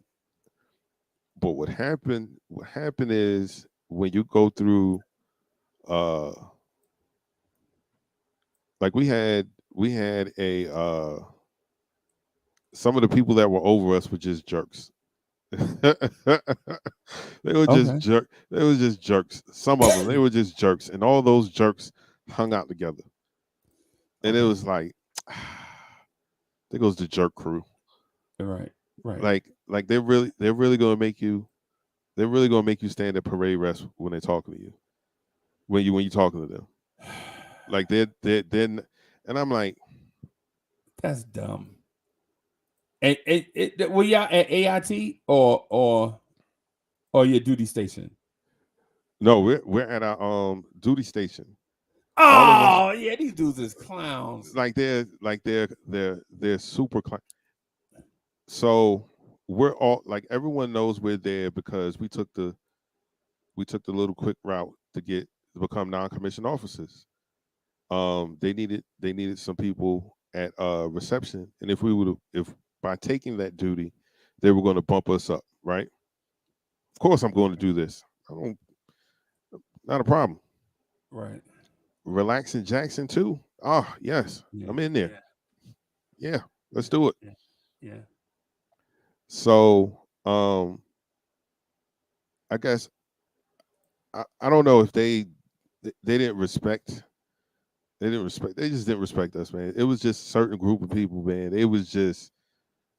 But what happened is when you go through, like we had a some of the people that were over us were just jerks. They were just jerks. Some of them, they were just jerks, and all those jerks hung out together. And it was like, there goes the jerk crew. Right. Like they're really gonna make you stand at parade rest when they're talking to you. When you talking to them. Like they're and I'm like, that's dumb. And were y'all at AIT or your duty station? No, we're at our duty station. Oh yeah, these dudes is clowns. Like they're super so we're all like, everyone knows we're there because we took the little quick route to become non-commissioned officers. They needed some people at reception, and if by taking that duty, they were going to bump us up, right? Of course, I'm going to do this. Not a problem. Right. Relaxing Jackson too. Oh yes, yeah. I'm in there. Yeah, let's do it. Yeah. So, I guess I don't know if they didn't respect. They just didn't respect us, man. It was just a certain group of people, man. It was just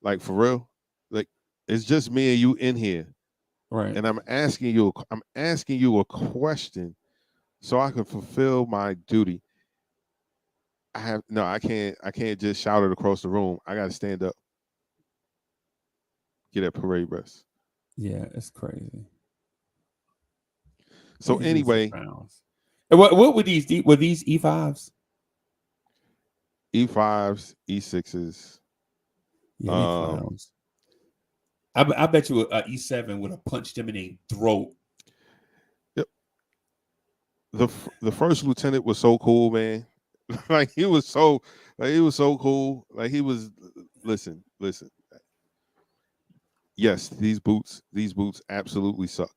like, for real, like, it's just me and you in here, right? And I'm asking you a question so I can fulfill my duty. I can't just shout it across the room. I got to stand up, get at parade rest. Yeah, it's crazy. So anyway, what were these? Were these E5s? E5s, E6s. Yeah, I bet you a E7 would have punched him in the throat. Yep. The first lieutenant was so cool, man. Like he was so cool. Like he was. Listen. Yes, these boots absolutely suck.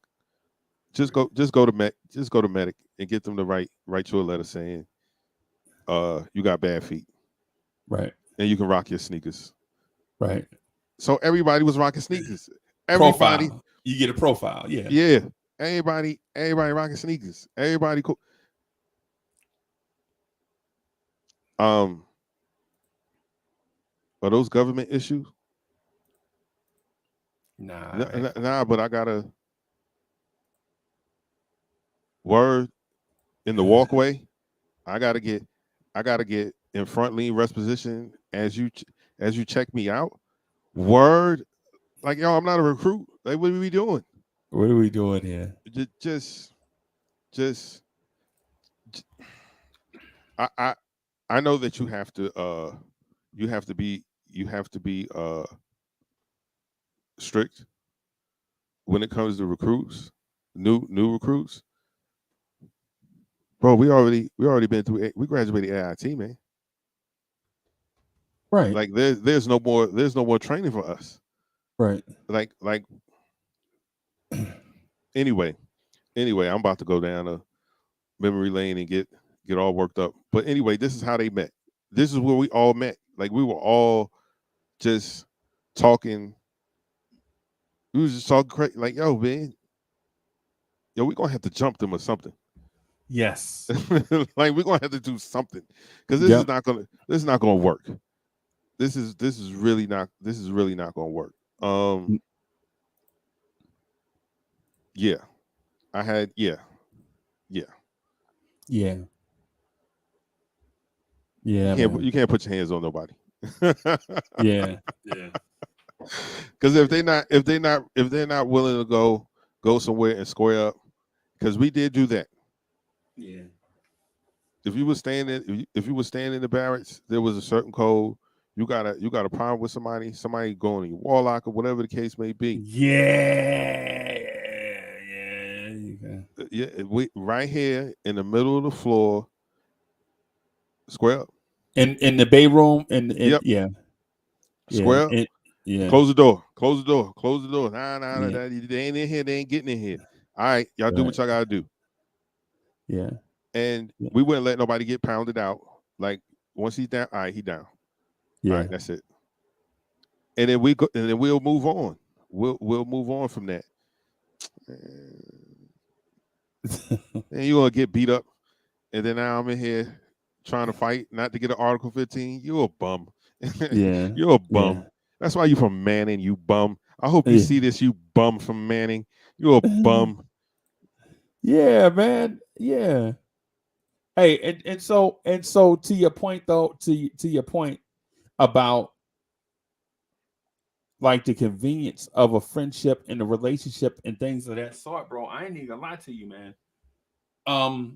Just go to Medic and get them to write you a letter saying, you got bad feet, right? And you can rock your sneakers, right? So everybody was rocking sneakers. Everybody, profile. You get a profile, yeah. Yeah, everybody rocking sneakers. Everybody cool. Are those government issues? Nah, but I got a word in the walkway. I gotta get in front lean rest position as you check me out. Word, like, yo, I'm not a recruit. Like, what are we doing? What are we doing here? Just I know that you have to be strict when it comes to recruits, new recruits. Bro, we already been through. We graduated AIT, man. Right. Like there's no more training for us. Right. Like anyway, I'm about to go down a memory lane and get get all worked up. But anyway, this is how they met. This is where we all met. Like we were all just talking. We was just talking crazy. Like, yo, man, yo, we're gonna have to jump them or something. Yes. Like we're gonna have to do something. Because this is not gonna work. This is really not gonna work. Yeah. I had yeah. You can't put your hands on nobody. Yeah. Because if they're not willing to go somewhere and square up, because we did do that. Yeah. If you were staying in the barracks, there was a certain code. You got a problem with somebody going in your wall locker, whatever the case may be. We right here in the middle of the floor, square up. In the bay room, Yep. yeah. Square up. Yeah. Close the door. Nah, they ain't in here. They ain't getting in here. All right, y'all do what y'all gotta do. Yeah. And we wouldn't let nobody get pounded out. Like once he's down, all right, he down. Yeah. All right, that's it. And then we'll move on. We'll move on from that. And you're gonna get beat up. And then now I'm in here trying to fight not to get an Article 15. You're a bum. Yeah. You're a bum. Yeah. That's why you from Manning, you bum. I hope you see this, you bum from Manning. You're a bum. Yeah, man. Yeah. Hey, and so to your point though, to your point about like the convenience of a friendship and a relationship and things of that sort, bro. I ain't even gonna lie to you, man. I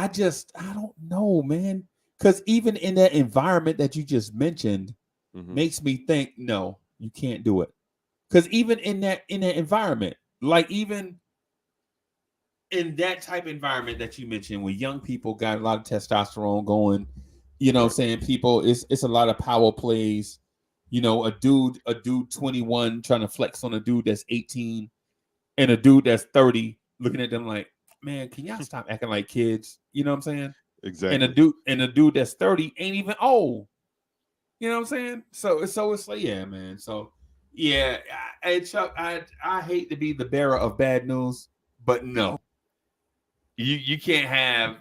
don't know, man. Because even in that environment that you just mentioned, makes me think, no, you can't do it. Because even in that environment, like even in that type of environment that you mentioned, where young people got a lot of testosterone going, you know what I'm saying? People, it's a lot of power plays. You know, a dude 21 trying to flex on a dude that's 18 and a dude that's 30 looking at them like, man, can y'all stop acting like kids? You know what I'm saying? Exactly. And a dude that's 30 ain't even old. You know what I'm saying? So it's like, yeah, man. So yeah, Chuck, I hate to be the bearer of bad news, but no. You can't have,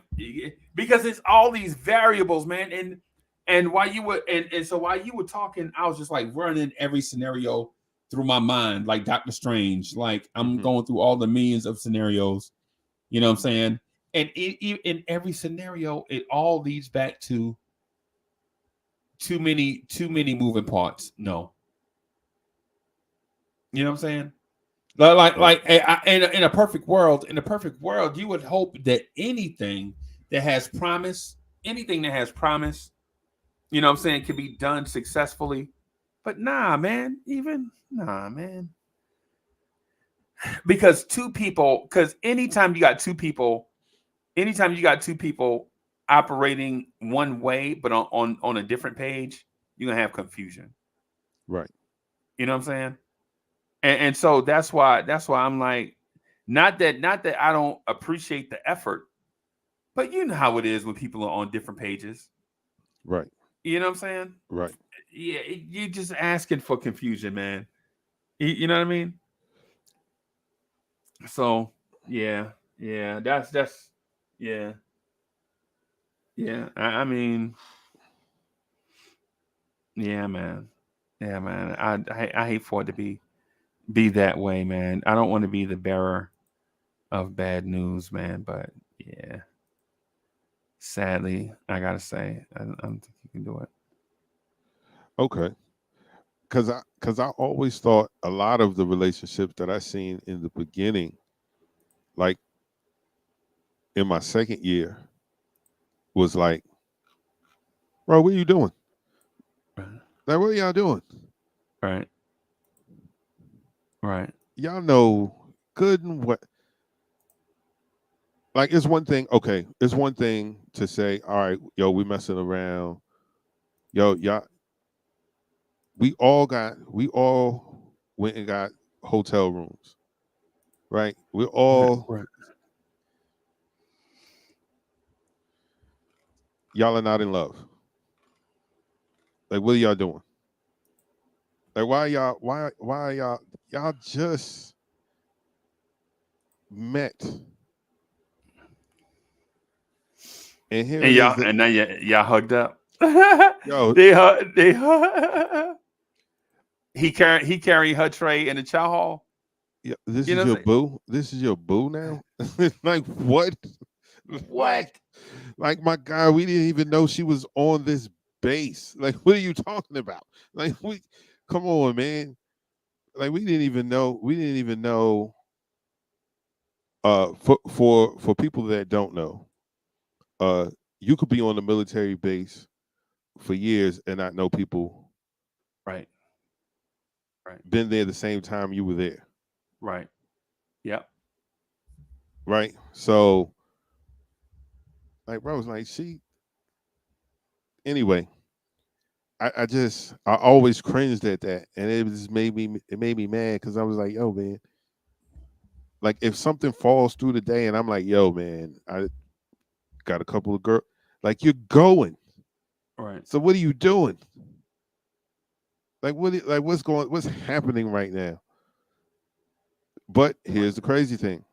because it's all these variables, man. And while you were so while you were talking, I was just like running every scenario through my mind, like Doctor Strange. Like I'm going through all the millions of scenarios. You know what I'm saying? And in every scenario, it all leads back to too many moving parts. No. You know what I'm saying? Like in a perfect world, you would hope that anything that has promise, you know what I'm saying, can be done successfully. But nah, man. Because anytime you got two people operating one way, but on a different page, you're gonna have confusion. Right. You know what I'm saying? And so that's why I'm like, not that I don't appreciate the effort, but you know how it is when people are on different pages. Right. You know what I'm saying? Right. Yeah, you're just asking for confusion, man. You know what I mean? So yeah, that's yeah. I mean, yeah, man. I hate for it to be that way, man. I don't want to be the bearer of bad news, man. But yeah, sadly, I gotta say, I don't think you can do it. Okay. Because I always thought a lot of the relationships that I seen in the beginning, like in my second year, was like, bro, what are you doing? Right. Like, what are y'all doing? Right. Y'all know good and what. Like, it's one thing to say, all right, yo, we messing around. Yo, y'all, we all went and got hotel rooms, right? We're all right. y'all are not in love? Like, what are y'all doing? Like, why y'all just met? And here And it is. y'all, and then y'all hugged up. Yo, They hug. He carried her tray in the chow hall. yeah, this You is know your what I'm boo. This is your boo now. Like what? saying? What? Like my God, we didn't even know she was on this base. Like, what are you talking about? Like, come on, man. Like, we didn't even know. We didn't even know. For people that don't know, you could be on a military base for years and not know people Right. been there the same time you were there, Right. Yep. right? So, like, bro, was like she. Anyway, I always cringed at that, and it just made me mad because I was like, yo, man, like if something falls through the day, and I'm like, yo, man, I got a couple of girls, like you're going. Right. So what are you doing? Like what's happening right now? But here's the crazy thing: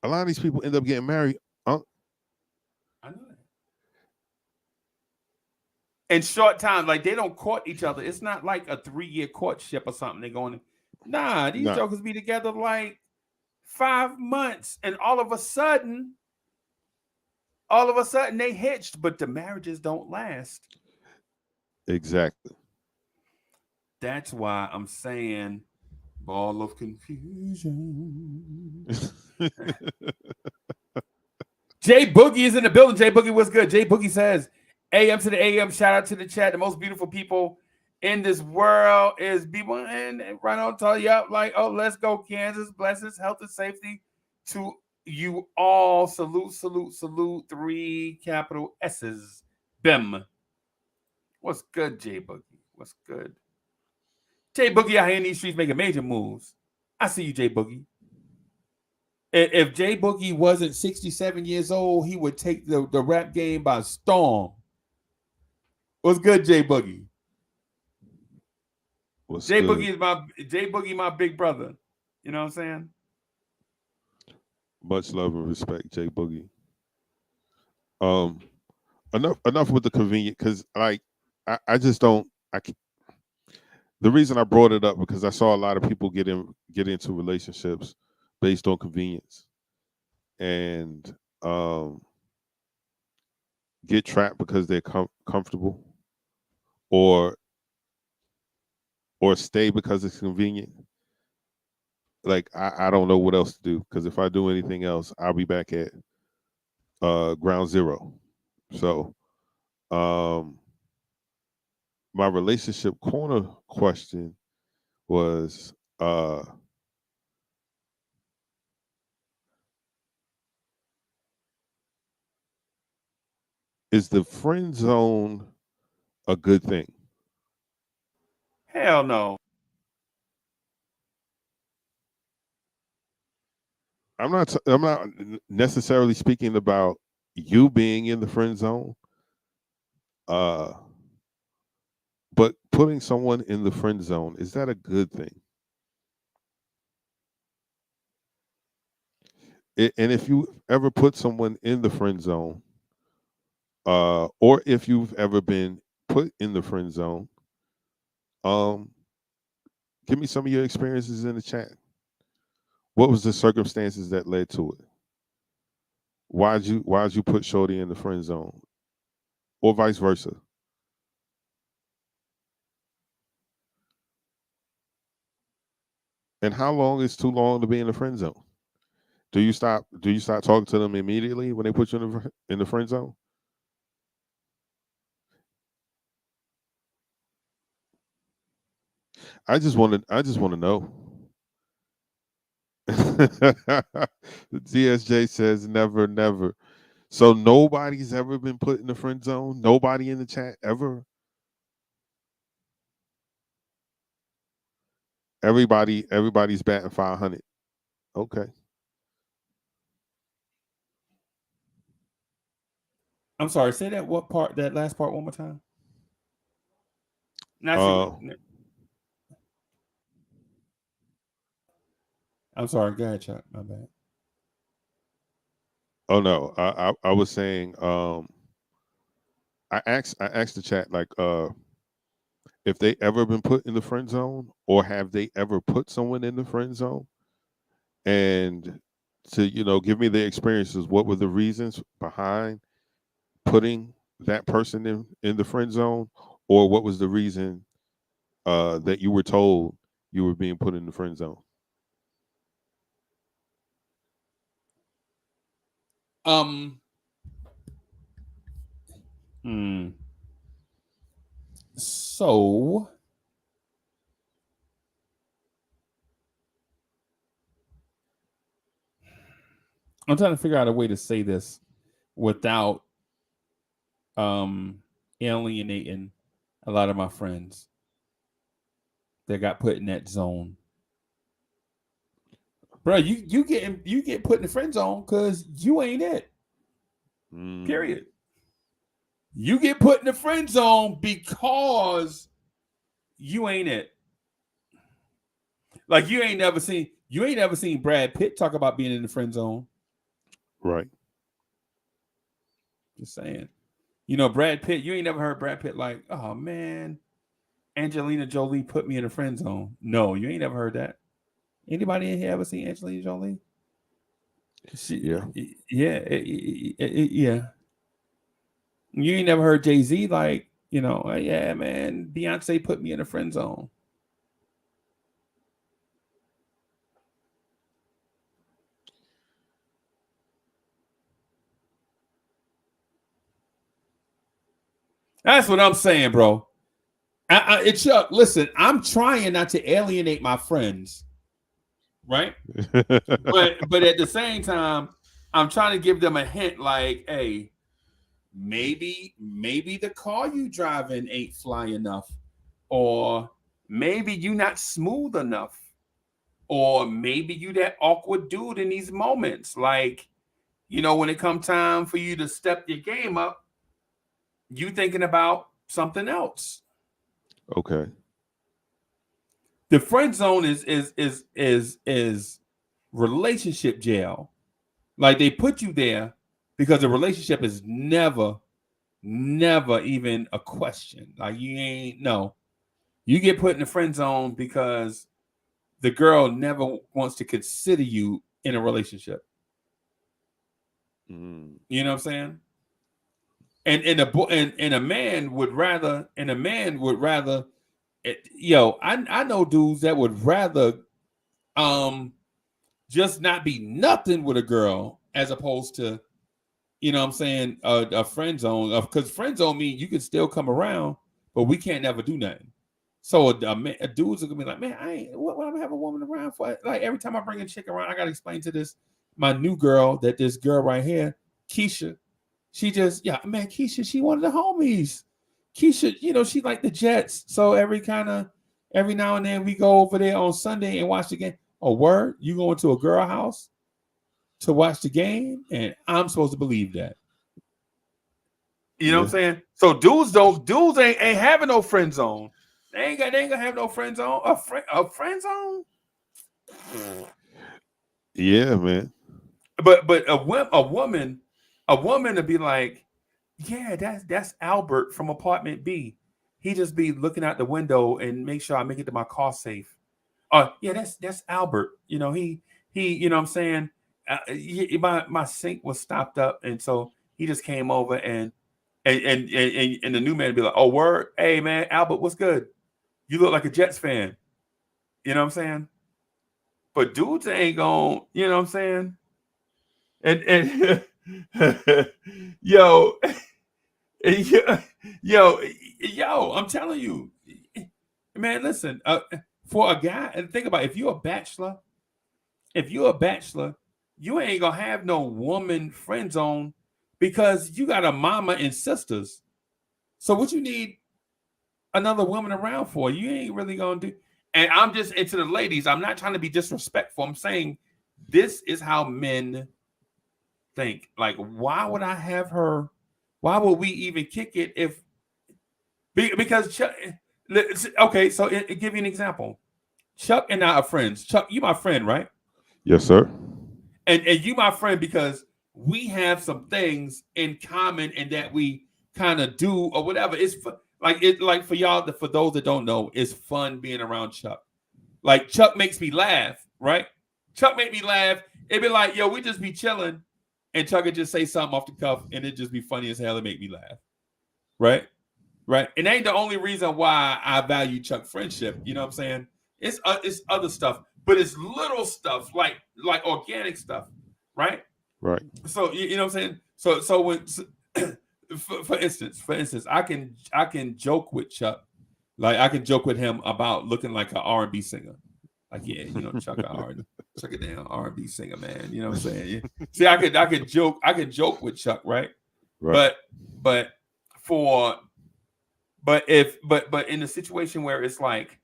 a lot of these people end up getting married. I know that. In short time, like they don't court each other. It's not like a 3-year courtship or something. They're going, nah, these Nah. jokers be together like 5 months, and all of a sudden they hitched, but the marriages don't last. Exactly. That's why I'm saying ball of confusion. Jay Boogie is in the building. Jay Boogie, what's good? Jay Boogie says, AM to the AM. Shout out to the chat. The most beautiful people in this world is people. And right on, tell you up like, oh, let's go, Kansas. Blessings, health, and safety to you all. Salute, salute, salute. 3 capital S's. BIM. What's good, Jay Boogie? What's good? Jay Boogie out here in these streets making major moves. I see you, Jay Boogie. If Jay Boogie wasn't 67 years old, he would take the rap game by storm. What's good, Jay Boogie? Jay Boogie, my big brother. You know what I'm saying? Much love and respect, Jay Boogie. Enough with the convenient, because like I just don't. The reason I brought it up because I saw a lot of people get into relationships based on convenience, and get trapped because they're comfortable, or stay because it's convenient. Like I don't know what else to do, because if I do anything else, I'll be back at ground zero. So my relationship corner question was is the friend zone a good thing? Hell no. I'm not necessarily speaking about you being in the friend zone. But putting someone in the friend zone, is that a good thing? And if you ever put someone in the friend zone, or if you've ever been put in the friend zone, give me some of your experiences in the chat. What was the circumstances that led to it? Why'd you put Shorty in the friend zone, or vice versa? And how long is too long to be in the friend zone? Do you stop talking to them immediately when they put you in the friend zone? I just want to know. DSJ says never, never. So nobody's ever been put in the friend zone? Nobody in the chat ever? Everybody's batting 500. Okay. I'm sorry. Say that that last part one more time. I'm sorry. Go ahead, Chuck. My bad. Oh no, I was saying I asked the chat like if they ever been put in the friend zone or have they ever put someone in the friend zone, and to give me the experiences. What were the reasons behind putting that person in the friend zone, or what was the reason that you were told you were being put in the friend zone? So I'm trying to figure out a way to say this without alienating a lot of my friends that got put in that zone. Bro, you get put in the friend zone because you ain't it. Period. You get put in the friend zone because you ain't it. Like you ain't never seen Brad Pitt talk about being in the friend zone. Right. Just saying. Brad Pitt, you ain't never heard Brad Pitt like, oh man, Angelina Jolie put me in the friend zone. No, you ain't never heard that. Anybody in here ever seen Angelina Jolie? Yeah. You ain't never heard Jay-Z like, yeah, man, Beyonce put me in the friend zone. That's what I'm saying, bro. Chuck, listen, I'm trying not to alienate my friends, right? but at the same time, I'm trying to give them a hint like, hey, maybe the car you driving ain't fly enough, or maybe you not smooth enough, or maybe you that awkward dude in these moments. Like, when it come time for you to step your game up, you thinking about something else. Okay. The friend zone is relationship jail. Like they put you there because the relationship is never even a question. Like you get put in the friend zone because the girl never wants to consider you in a relationship. You know what I'm saying? And a man would rather. I know dudes that would rather just not be nothing with a girl as opposed to, a friend zone. Because friend zone means you can still come around, but we can't never do nothing. So a dude's gonna be like, man, what I'm gonna have a woman around for? Like every time I bring a chick around, I gotta explain to my new girl that this girl right here, Keisha, Keisha, she one of the homies. Keisha, she like the Jets. So every now and then we go over there on Sunday and watch the game. Oh, word? You going to a girl house to watch the game? And I'm supposed to believe that. You know what I'm saying? So dudes ain't having no friend zone. They ain't gonna have no friend zone. A friend zone? Yeah, man. But a woman to be like, yeah, that's Albert from apartment B. He just be looking out the window and make sure I make it to my car safe. Yeah, that's Albert. He you know what I'm saying? My sink was stopped up, and so he just came over and the new man be like, oh, word, hey man, Albert, what's good? You look like a Jets fan. You know what I'm saying? But dudes ain't gonna, you know what I'm saying? And yo, I'm telling you, man, listen, for a guy, and think about it, if you're a bachelor, you ain't gonna have no woman friend zone because you got a mama and sisters. So what you need another woman around for? You ain't really gonna do. And I'm just into the ladies. I'm not trying to be disrespectful. I'm saying this is how men think. Like, why would I have her why would we even kick it if because Chuck, okay, so give you an example. Chuck and I are friends. Chuck, you my friend, right? Yes, sir. And you my friend because we have some things in common and that we kind of do or whatever. It's like for y'all, for those that don't know, it's fun being around Chuck. Like Chuck makes me laugh, right? Chuck make me laugh. It'd be like, yo, we just be chilling, and Chuck would just say something off the cuff, and it'd just be funny as hell and make me laugh, right? Right. And that ain't the only reason why I value Chuck friendship. You know what I'm saying? It's other stuff, but it's little stuff like organic stuff, right? Right. So you know what I'm saying? So when for instance, I can joke with Chuck, like I can joke with him about looking like an R&B singer. Like, yeah, you know, Chuck a damn R&B singer, man. You know what I'm saying? Yeah. See, I could joke with Chuck, right? Right. But in the situation where it's like,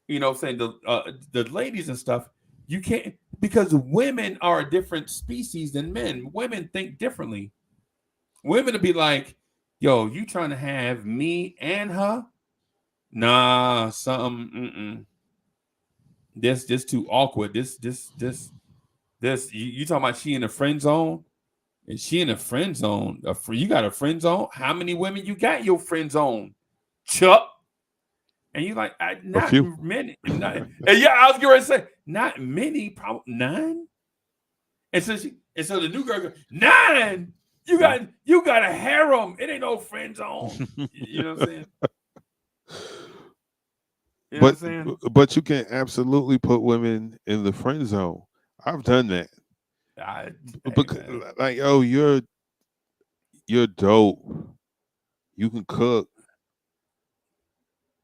you know, saying the ladies and stuff, you can't, because women are a different species than men. Women think differently. Women will be like, yo, you trying to have me and her? Nah, something. This too awkward. This. You talking about she in the friend zone? And she in the friend zone. You got a friend zone? How many women you got in your friend zone, Chuck? And you like, not many. And yeah, I was going to say, not many, probably 9. And so the new girl goes, 9. You got a harem. It ain't no friend zone. You know what I'm saying? You know what I'm saying? But you can absolutely put women in the friend zone. I've done that. Like, oh, you're dope. You can cook,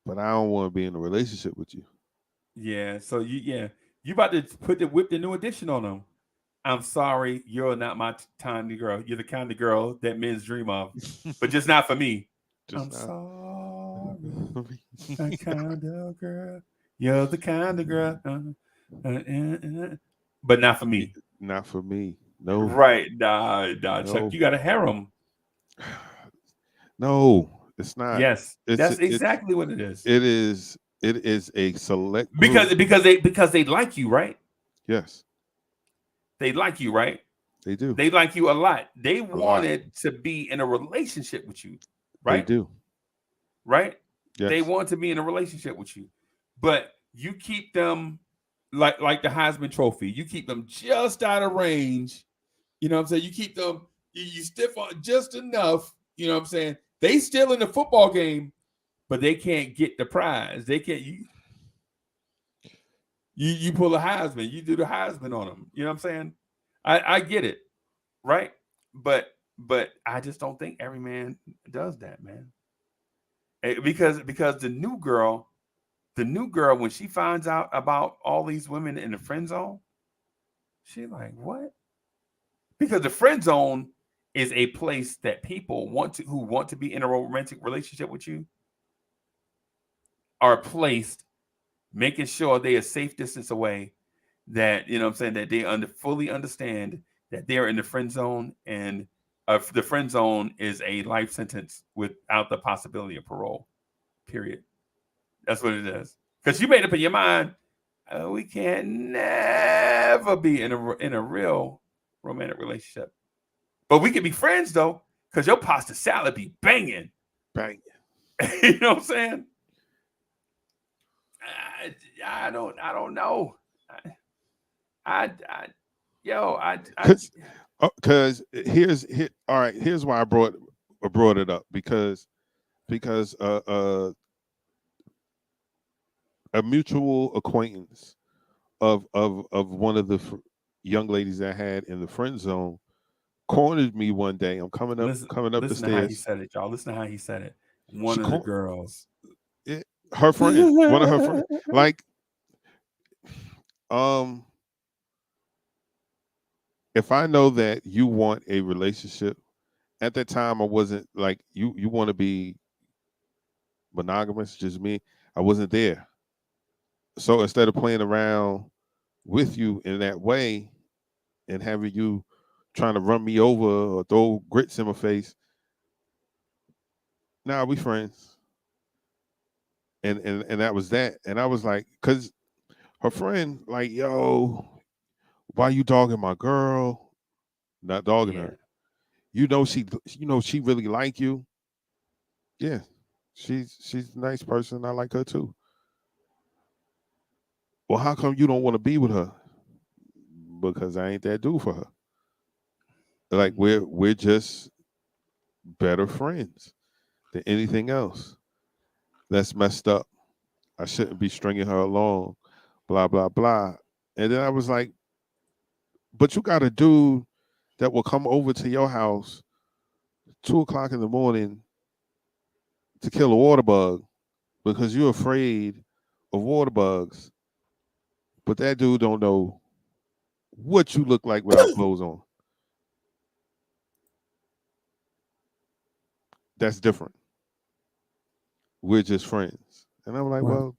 but I don't want to be in a relationship with you. Yeah. So you about to whip the new edition on them. I'm sorry, you're not my kind of girl. You're the kind of girl that men's dream of, but just not for me. I'm sorry, that kind of girl. You're the kind of girl, but not for me. Not for me. No. Right? Nah. No. Chuck, you got a harem. No, it's not. Yes, that's exactly what it is. It is a select group. because they like you, right? Yes. They like you, right? They do. They like you a lot. They wanted to be in a relationship with you, right? They do. Right? Yes. They want to be in a relationship with you. But you keep them like the Heisman Trophy. You keep them just out of range. You know what I'm saying? You keep them, you stiff on just enough. You know what I'm saying? They still in the football game, but they can't get the prize. They can't. You pull a Heisman, you do the Heisman on them. You know what I'm saying? I get it, right? But I just don't think every man does that, man. Because the new girl, when she finds out about all these women in the friend zone, she's like, what? Because the friend zone is a place that people who want to be in a romantic relationship with you are placed, making sure they are safe distance away, that, you know what I'm saying, that they fully understand that they're in the friend zone, and the friend zone is a life sentence without the possibility of parole, period. That's what it is. Because you made up in your mind, we can't never be in a real romantic relationship. But we can be friends, though, because your pasta salad be banging. Banging. You know what I'm saying? I don't know. Because here's why I brought it up, because a mutual acquaintance of one of the young ladies I had in the friend zone cornered me one day. I'm coming up the stairs. Listen to how he said it, y'all. Listen to how he said it. One of the girls. Her friend, one of her friends. Like, if I know that you want a relationship, at that time I wasn't like, you want to be monogamous, just me. I wasn't there. So instead of playing around with you in that way and having you trying to run me over or throw grits in my face, Nah, we friends. And that was that. And I was like, because her friend, like, yo, why you dogging my girl? Not dogging Yeah. her. She really like you. Yeah. She's a nice person. I like her too. Well, how come you don't want to be with her? Because I ain't that dude for her. Like we're just better friends than anything else. That's messed up. I shouldn't be stringing her along, blah, blah, blah. And then I was like, but you got a dude that will come over to your house 2 o'clock in the morning to kill a water bug because you're afraid of water bugs. But that dude don't know what you look like without clothes on. That's different. We're just friends. And I'm like, Right. well,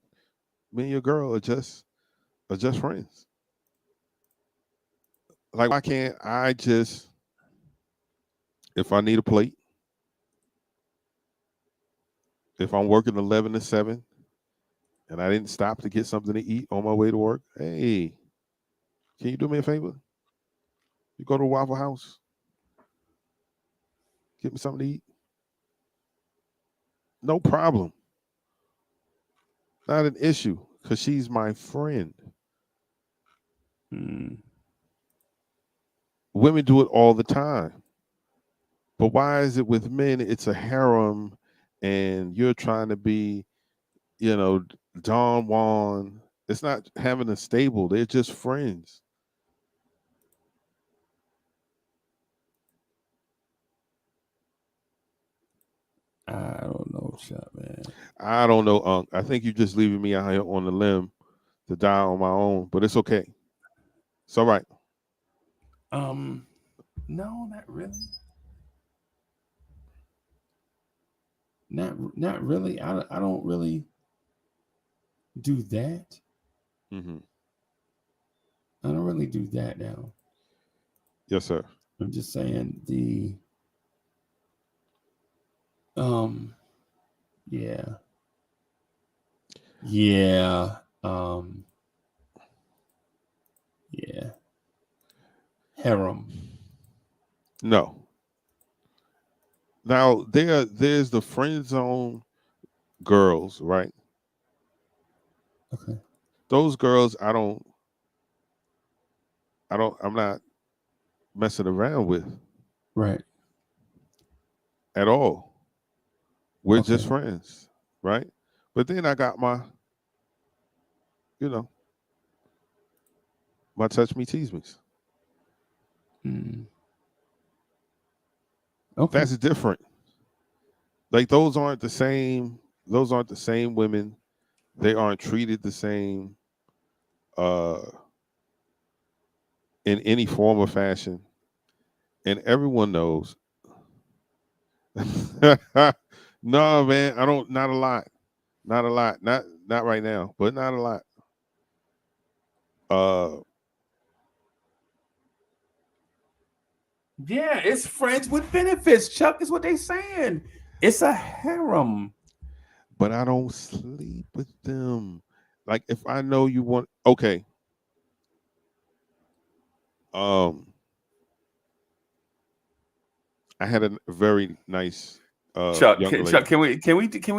me and your girl are just friends. Like, why can't I just, if I need a plate, if I'm working 11 to 7 and I didn't stop to get something to eat on my way to work, hey, can you do me a favor? You go to Waffle House, get me something to eat. No problem. Not an issue because she's my friend. Women do it all the time. But why is it with men, it's a harem and you're trying to be, Don Juan? It's not having a stable. They're just friends. I don't know, Chuck, man. I don't know, Unc. I think you're just leaving me out here on the limb to die on my own, but it's okay. It's all right. No, not really. Not really. I don't really do that. Mm-hmm. I don't really do that now. Yes, sir. I'm just saying yeah. Yeah. Yeah. Harem. No. Now there's the friend zone girls, right? Okay. Those girls I'm not messing around with Right. at all. We're Okay. just friends, right? But then I got my my touch me, tease me's. Okay. That's different. Like those aren't the same women. They aren't treated the same in any form or fashion. And everyone knows. No, man, I don't, not a lot. Not a lot. Not right now, but not a lot. Yeah, it's friends with benefits, Chuck, is what they saying. It's a harem. But I don't sleep with them. Like if I know you want, okay. I had a very nice Chuck, young lady. Chuck, can we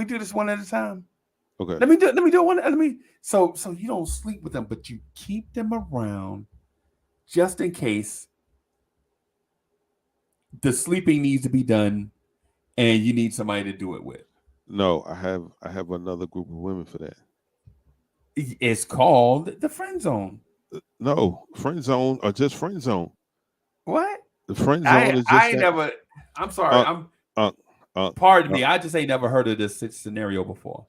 do this one at a time? Okay. Let me do one. So you don't sleep with them, but you keep them around just in case the sleeping needs to be done and you need somebody to do it with. No, I have another group of women for that. It's called the friend zone. No, friend zone or just friend zone. What? The friend zone is just I'm sorry. Pardon me. I just ain't never heard of this scenario before.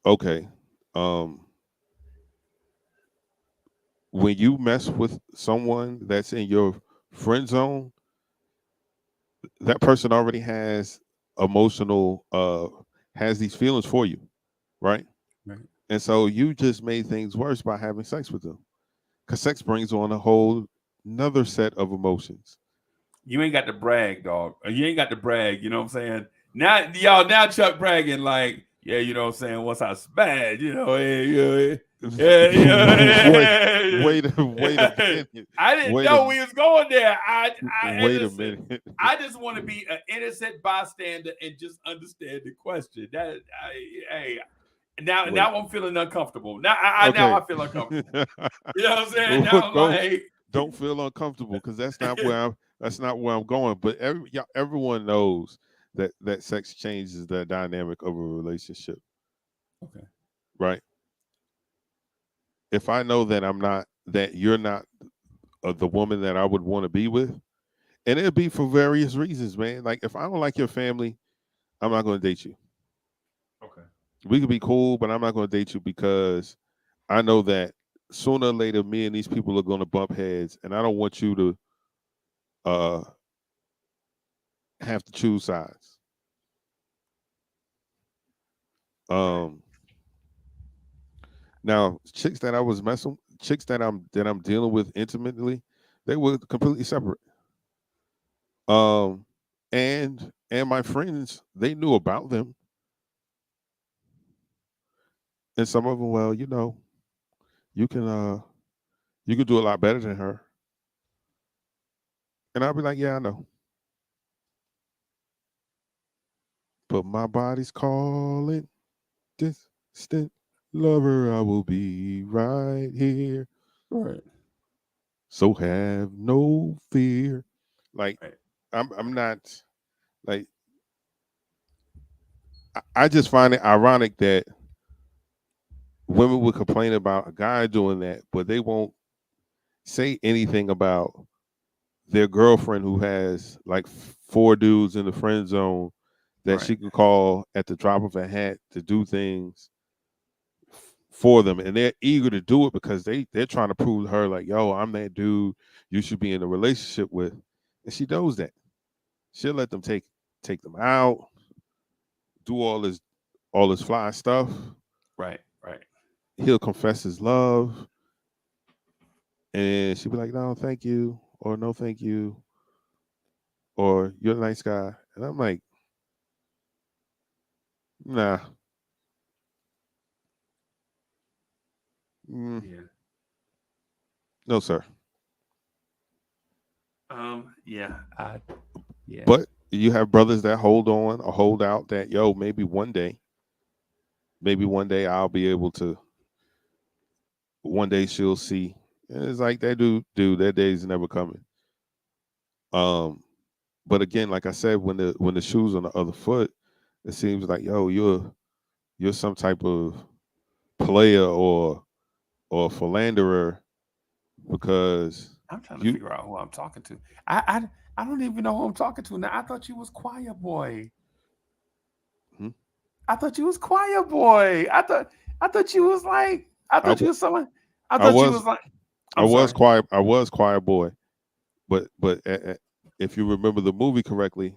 Okay. When you mess with someone that's in your friend zone, that person already has has these feelings for you, right? Right. And so you just made things worse by having sex with them, because sex brings on a whole another set of emotions. You ain't got to brag, dog. You ain't got to brag. You know what I'm saying? Now Chuck bragging like, yeah, you know what I'm saying? Once I smash, you know, Wait a minute. I didn't know we was going there. Wait a minute. I just want to be an innocent bystander and just understand the question. Now I'm feeling uncomfortable. Now I feel uncomfortable. You know what I'm saying? Now I'm like, don't feel uncomfortable because that's not where I'm going. But everyone knows that sex changes the dynamic of a relationship. Okay. Right. If I know that you're not the woman that I would want to be with, and it'll be for various reasons, man. Like if I don't like your family, I'm not going to date you. Okay. We could be cool, but I'm not going to date you because I know that sooner or later, me and these people are going to bump heads, and I don't want you to have to choose sides. Now, chicks that I'm dealing with intimately, they were completely separate. And my friends, they knew about them. And some of them, well, you know, you can do a lot better than her. And I'll be like, yeah, I know. But my body's calling, distant lover, I will be right here. Right. So have no fear. Like, right. I'm not like, I just find it ironic that women would complain about a guy doing that, but they won't say anything about their girlfriend who has like 4 dudes in the friend zone that she can call at the drop of a hat to do things for them, and they're eager to do it because they're trying to prove to her like, yo, I'm that dude you should be in a relationship with, and she knows that. She'll let them take them out, do all this fly stuff. Right. He'll confess his love, and she'll be like, no, thank you, or no, thank you, or you're a nice guy, and I'm like, nah. Yeah. No, sir. Yeah. But you have brothers that hold on or hold out that, yo, maybe one day I'll be able to. One day she'll see. And it's like that dude, that day's never coming. But again, like I said, when the shoe's on the other foot, it seems like, yo, you're some type of player or philanderer because I'm trying to figure out who I'm talking to. I don't even know who I'm talking to now. I thought you was Choir Boy. I thought you was Choir Boy. I thought you was like. I thought you was someone. I thought you was like. I was Choir Boy, but if you remember the movie correctly,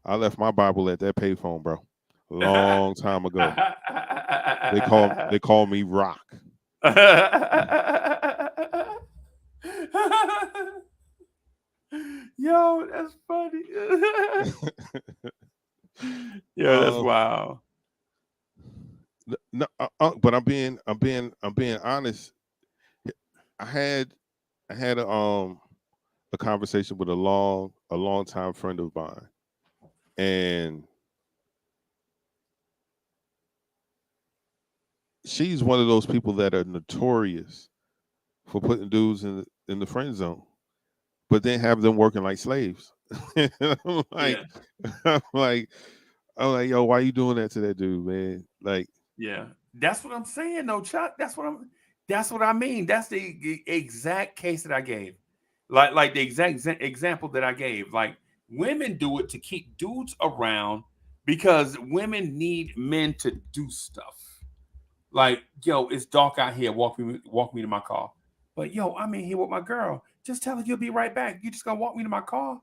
I left my Bible at that payphone, bro, a long time ago. They call me Rock. Yo, that's funny. Yeah, that's wild. No, but I'm being honest. I had a conversation with a long time friend of mine, and she's one of those people that are notorious for putting dudes in the friend zone, but then have them working like slaves. I'm like, yo, why are you doing that to that dude, man? Like, yeah, that's what I'm saying, though, Chuck. That's what I mean. That's the exact case that I gave, like the exact example that I gave. Like, women do it to keep dudes around because women need men to do stuff. Like, yo, it's dark out here. Walk me to my car. But yo, I'm in here with my girl. Just tell her you'll be right back. You just gonna walk me to my car?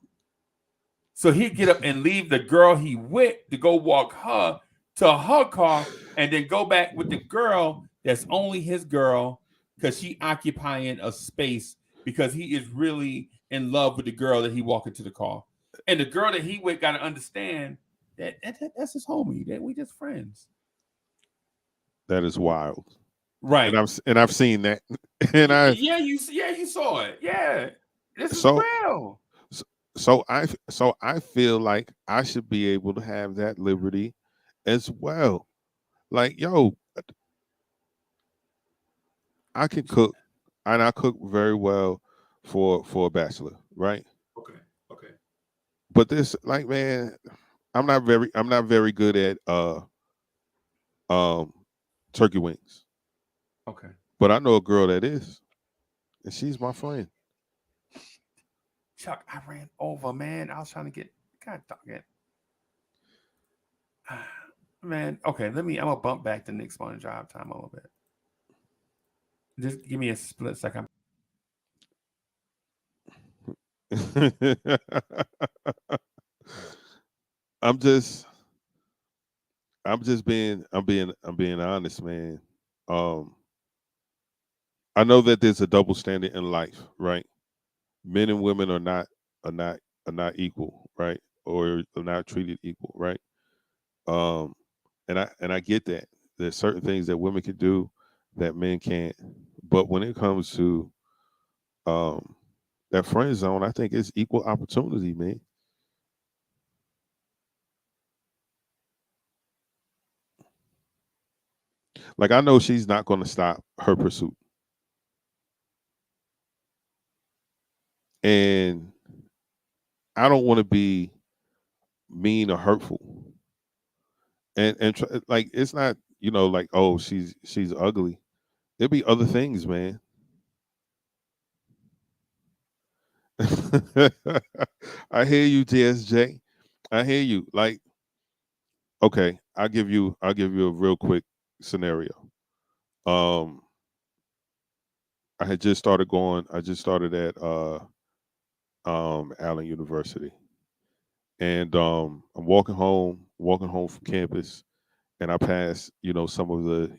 So he'd get up and leave the girl he with to go walk her to her car, and then go back with the girl that's only his girl because she occupying a space because he is really in love with the girl that he walked into the car. And the girl that he with got to understand that's his homie. That we just friends. That is wild. Right. And I've seen that. And you saw it. Yeah. This is so real. so I feel like I should be able to have that liberty as well. Like, yo, I can cook, and I cook very well for a bachelor, right? Okay. But this, like, man, I'm not very good at turkey wings. Okay. But I know a girl that is, and she's my friend. Chuck, I ran over, man. I was trying to get God dog it. Man, okay, I'm gonna bump back the Nick's morning drive time a little bit. Just give me a split second. I'm being honest, man. I know that there's a double standard in life, right? Men and women are not equal, right? Or are not treated equal, right? And I get that. There's certain things that women can do that men can't. But when it comes to that friend zone, I think it's equal opportunity, man. Like, I know she's not going to stop her pursuit. And I don't want to be mean or hurtful. And like, it's not, like, oh, she's ugly. There'll be other things, man. I hear you, TSJ. I hear you. Like, okay, I'll give you a real quick scenario. I just started at Allen University. And I'm walking home from campus, and I pass, some of the,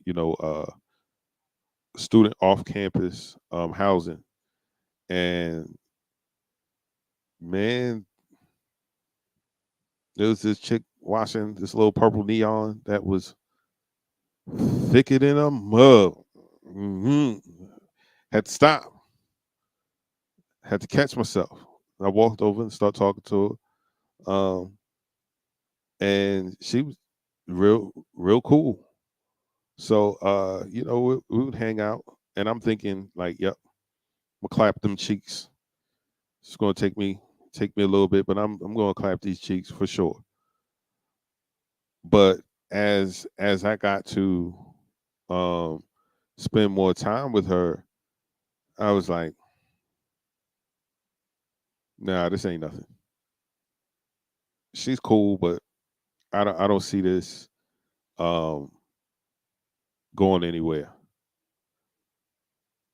student off campus housing. And man, there was this chick washing this little purple neon that was thicker than a mug. Had to stop. Had to catch myself. I walked over and started talking to her. And she was real cool. So we would hang out, and I'm thinking like, yep, I'm gonna clap them cheeks. It's gonna take me a little bit, but I'm gonna clap these cheeks for sure. But as I got to spend more time with her, I was like, nah, this ain't nothing. She's cool, but I don't see this going anywhere.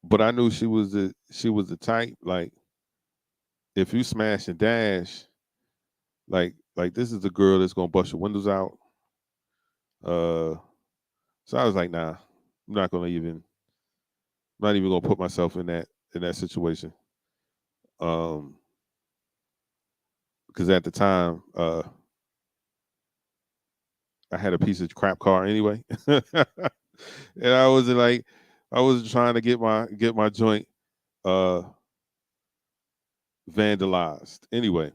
But I knew she was the type, like, if you smash and dash, like this is the girl that's gonna bust your windows out. So I was like, nah, I'm not even gonna put myself in that situation. Because at the time, I had a piece of crap car anyway. And I was trying to get my joint vandalized. Anyway,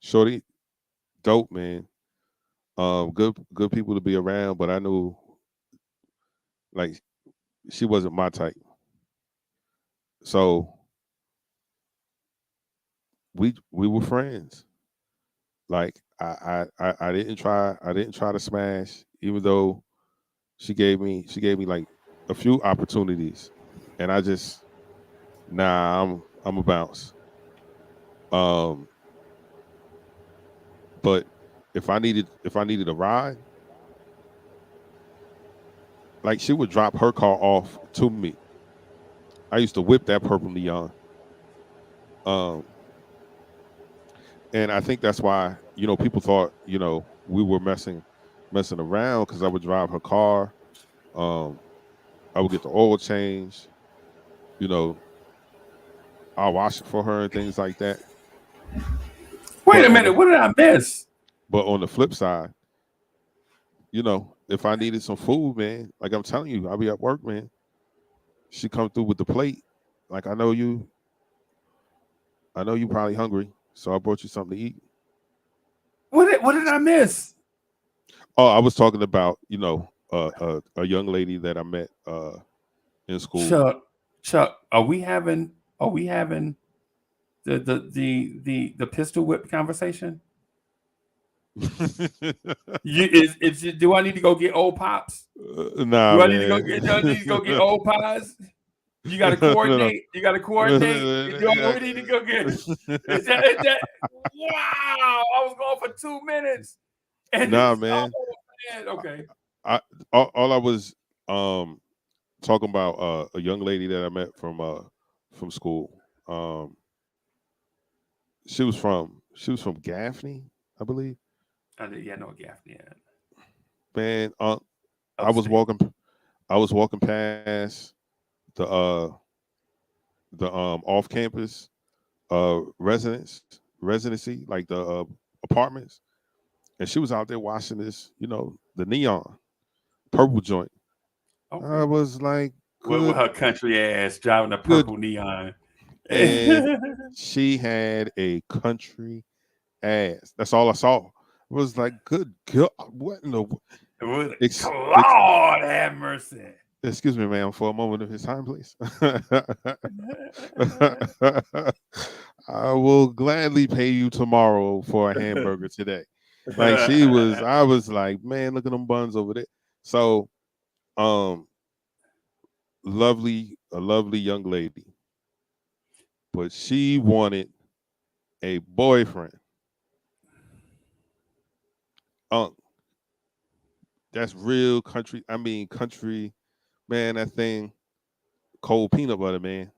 shorty, dope, man. Good people to be around, but I knew, like, she wasn't my type. So we were friends. Like, I didn't try to smash, even though she gave me like a few opportunities, and I just, nah, I'm a bounce. But if I needed a ride, like, she would drop her car off to me. I used to whip that purple neon. And I think that's why, people thought, we were messing around, because I would drive her car. I would get the oil change, I'll wash it for her and things like that. Wait a minute. What did I miss? But on the flip side, you know, if I needed some food, man, like I'm telling you, I'll be at work, man. She come through with the plate. Like I know you probably hungry, so I brought you something to eat. What did I miss? Oh, I was talking about, you know, a young lady that I met in school. Chuck, are we having the pistol whip conversation? Do I need to go get old pops? Nah, Do I man. need to go get old pies? You got to coordinate. You got to coordinate. Do I need to go get? Is that? Wow! I was going for 2 minutes. And Nah, man. Okay. All I was talking about a young lady that I met from school. She was from Gaffney, I believe. I know Gaffney. Man, I was walking past the off campus residency, like the apartments, and she was out there watching this, you know, the neon purple joint. Okay. I was like, with her country ass driving a purple neon. And she had a country ass. That's all I saw. It was like, good God, what in the Lord have mercy. Excuse me, ma'am, for a moment of his time, please. I will gladly pay you tomorrow for a hamburger today. Like I was like, man, look at them buns over there. So, a lovely young lady. But she wanted a boyfriend. That's real country. I mean, country, man. That thing, cold peanut butter, man.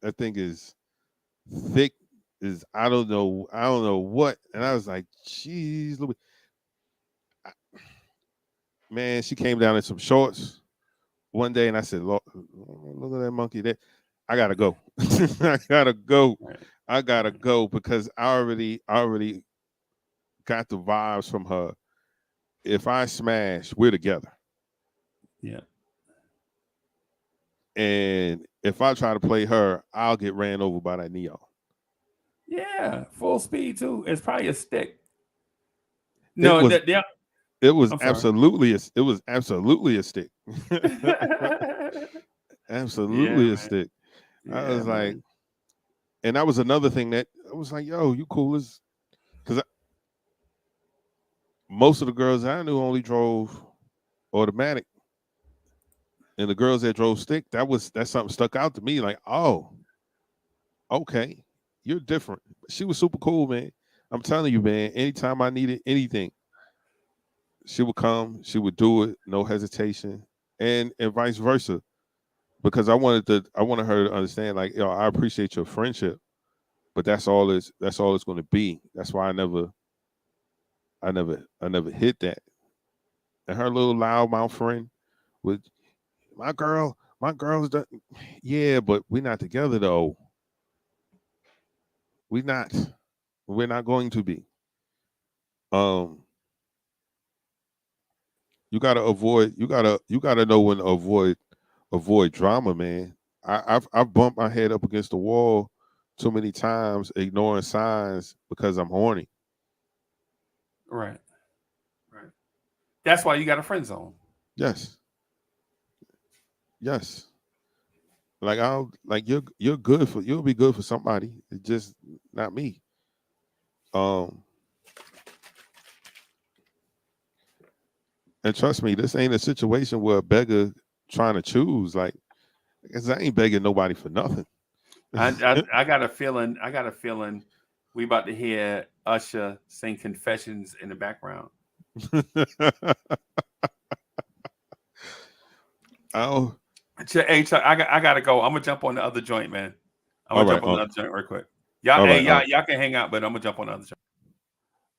That thing is thick. I don't know what. And I was like, geez, man. She came down in some shorts one day, and I said, look at that monkey there. I gotta go. I gotta go because I already got the vibes from her. If I smash, we're together. Yeah. And if I try to play her, I'll get ran over by that neon. Yeah, full speed too. It's probably a stick. No, it was absolutely a stick. Absolutely a stick. Yeah, I was like, and that was another thing that I was like, yo, you cool as, because most of the girls I knew only drove automatic. And the girls that drove stick, that's something stuck out to me. Like, oh, okay, you're different. She was super cool, man. I'm telling you, man, anytime I needed anything, she would come, she would do it, no hesitation, and vice versa. Because I wanted her to understand, like, yo, I appreciate your friendship, but that's all it's going to be. That's why I never hit that. And her little loudmouth friend with my girl's done. Yeah, but we're not together though. We're not going to be. You gotta know when to avoid drama, man. I've bumped my head up against the wall too many times, ignoring signs because I'm horny. Right. That's why you got a friend zone. Yes. Like you'll be good for somebody. It's just not me. And trust me, this ain't a situation where a beggar trying to choose. Like, because I ain't begging nobody for nothing. I got a feeling. We about to hear Usher sing Confessions in the background. Oh, hey Chuck, I gotta go. I'm gonna jump on the other joint, man. I'm gonna jump on the other joint real quick. Y'all can hang out, but I'm gonna jump on the other joint.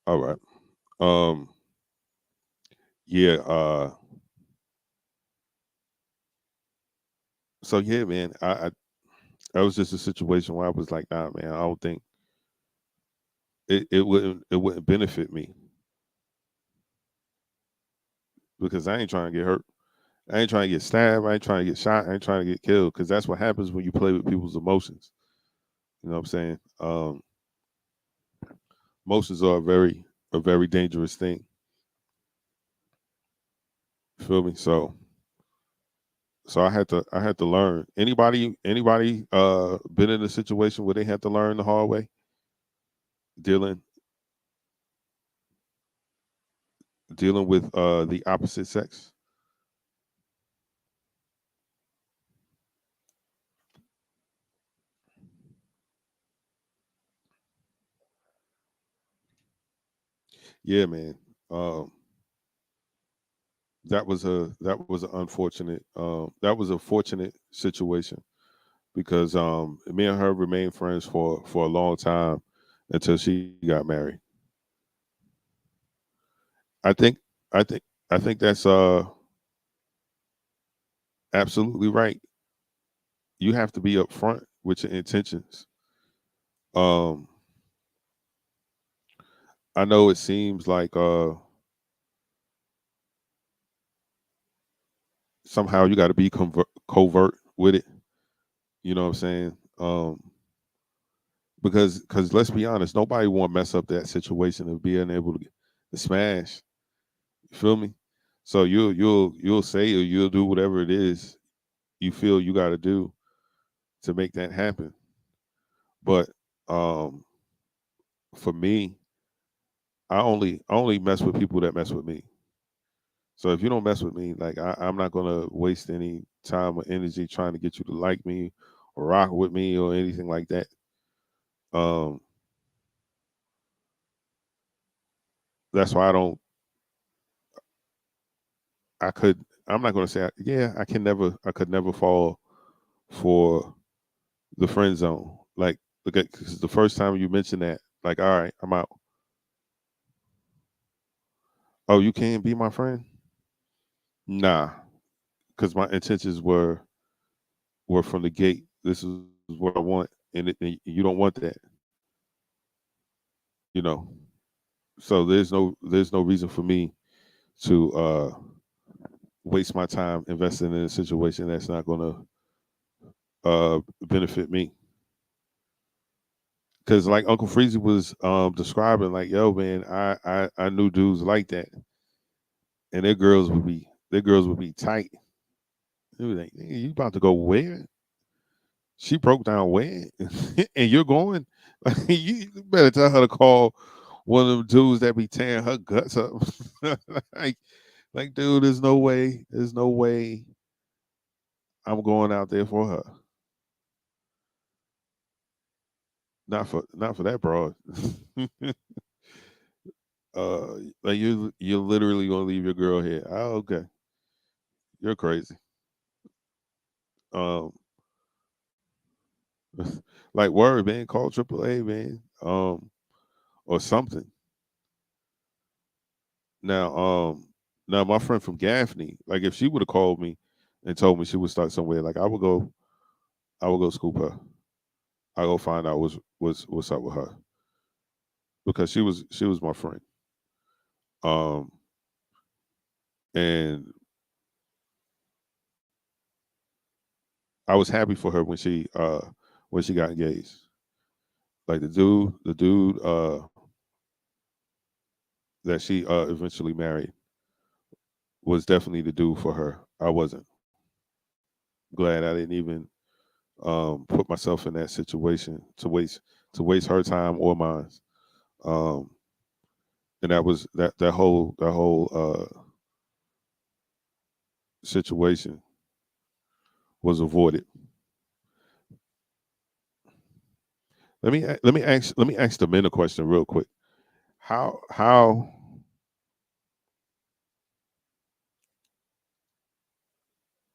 All right. Yeah. So yeah, man. I that was just a situation where I was like, nah, man. I don't think it wouldn't benefit me because I ain't trying to get hurt. I ain't trying to get stabbed. I ain't trying to get shot. I ain't trying to get killed because that's what happens when you play with people's emotions. You know what I'm saying? Emotions are a very dangerous thing. You feel me? So I had to learn. Anybody been in a situation where they had to learn the hard way? Dealing dealing with the opposite sex? Yeah, man. Um that was an unfortunate that was a fortunate situation because me and her remained friends for a long time until she got married. I think I think I think that's absolutely right. You have to be upfront with your intentions. Um I know it seems like somehow you got to be covert with it. You know what I'm saying? Because let's be honest, nobody want to mess up that situation of being able to smash. You feel me? So you'll say or you'll do whatever it is you feel you got to do to make that happen. But um, for me, I only mess with people that mess with me. So if you don't mess with me, like I'm not gonna waste any time or energy trying to get you to like me or rock with me or anything like that. Um, that's why I don't. I could. I'm not gonna say. Yeah, I can never. I could never fall for the friend zone. Like, look at because the first time you mentioned that, like, all right, I'm out. Oh, you can't be my friend? Nah, because my intentions were from the gate. This is what I want, and you don't want that. You know. So there's no reason for me to waste my time investing in a situation that's not going to benefit me. Because like Uncle Freezy was describing, like, yo, man, I knew dudes like that, and their girls would be tight. They was like, "Nigga, you about to go where? She broke down where, and you're going. You better tell her to call one of them dudes that be tearing her guts up. like, dude, there's no way I'm going out there for her. Not for that broad. Like you're literally gonna leave your girl here. Oh, okay. You're crazy. Um, like word, man, call AAA, man. Or something. Now, now my friend from Gaffney, like if she would have called me and told me she would start somewhere, like I would go scoop her. I go find out what's up with her because she was my friend. Um, and I was happy for her when she got engaged. Like the dude that she eventually married was definitely the dude for her. I wasn't. Glad I didn't even put myself in that situation to waste her time or mine. Um, and that was that whole situation was avoided. Let me ask the men a question real quick. How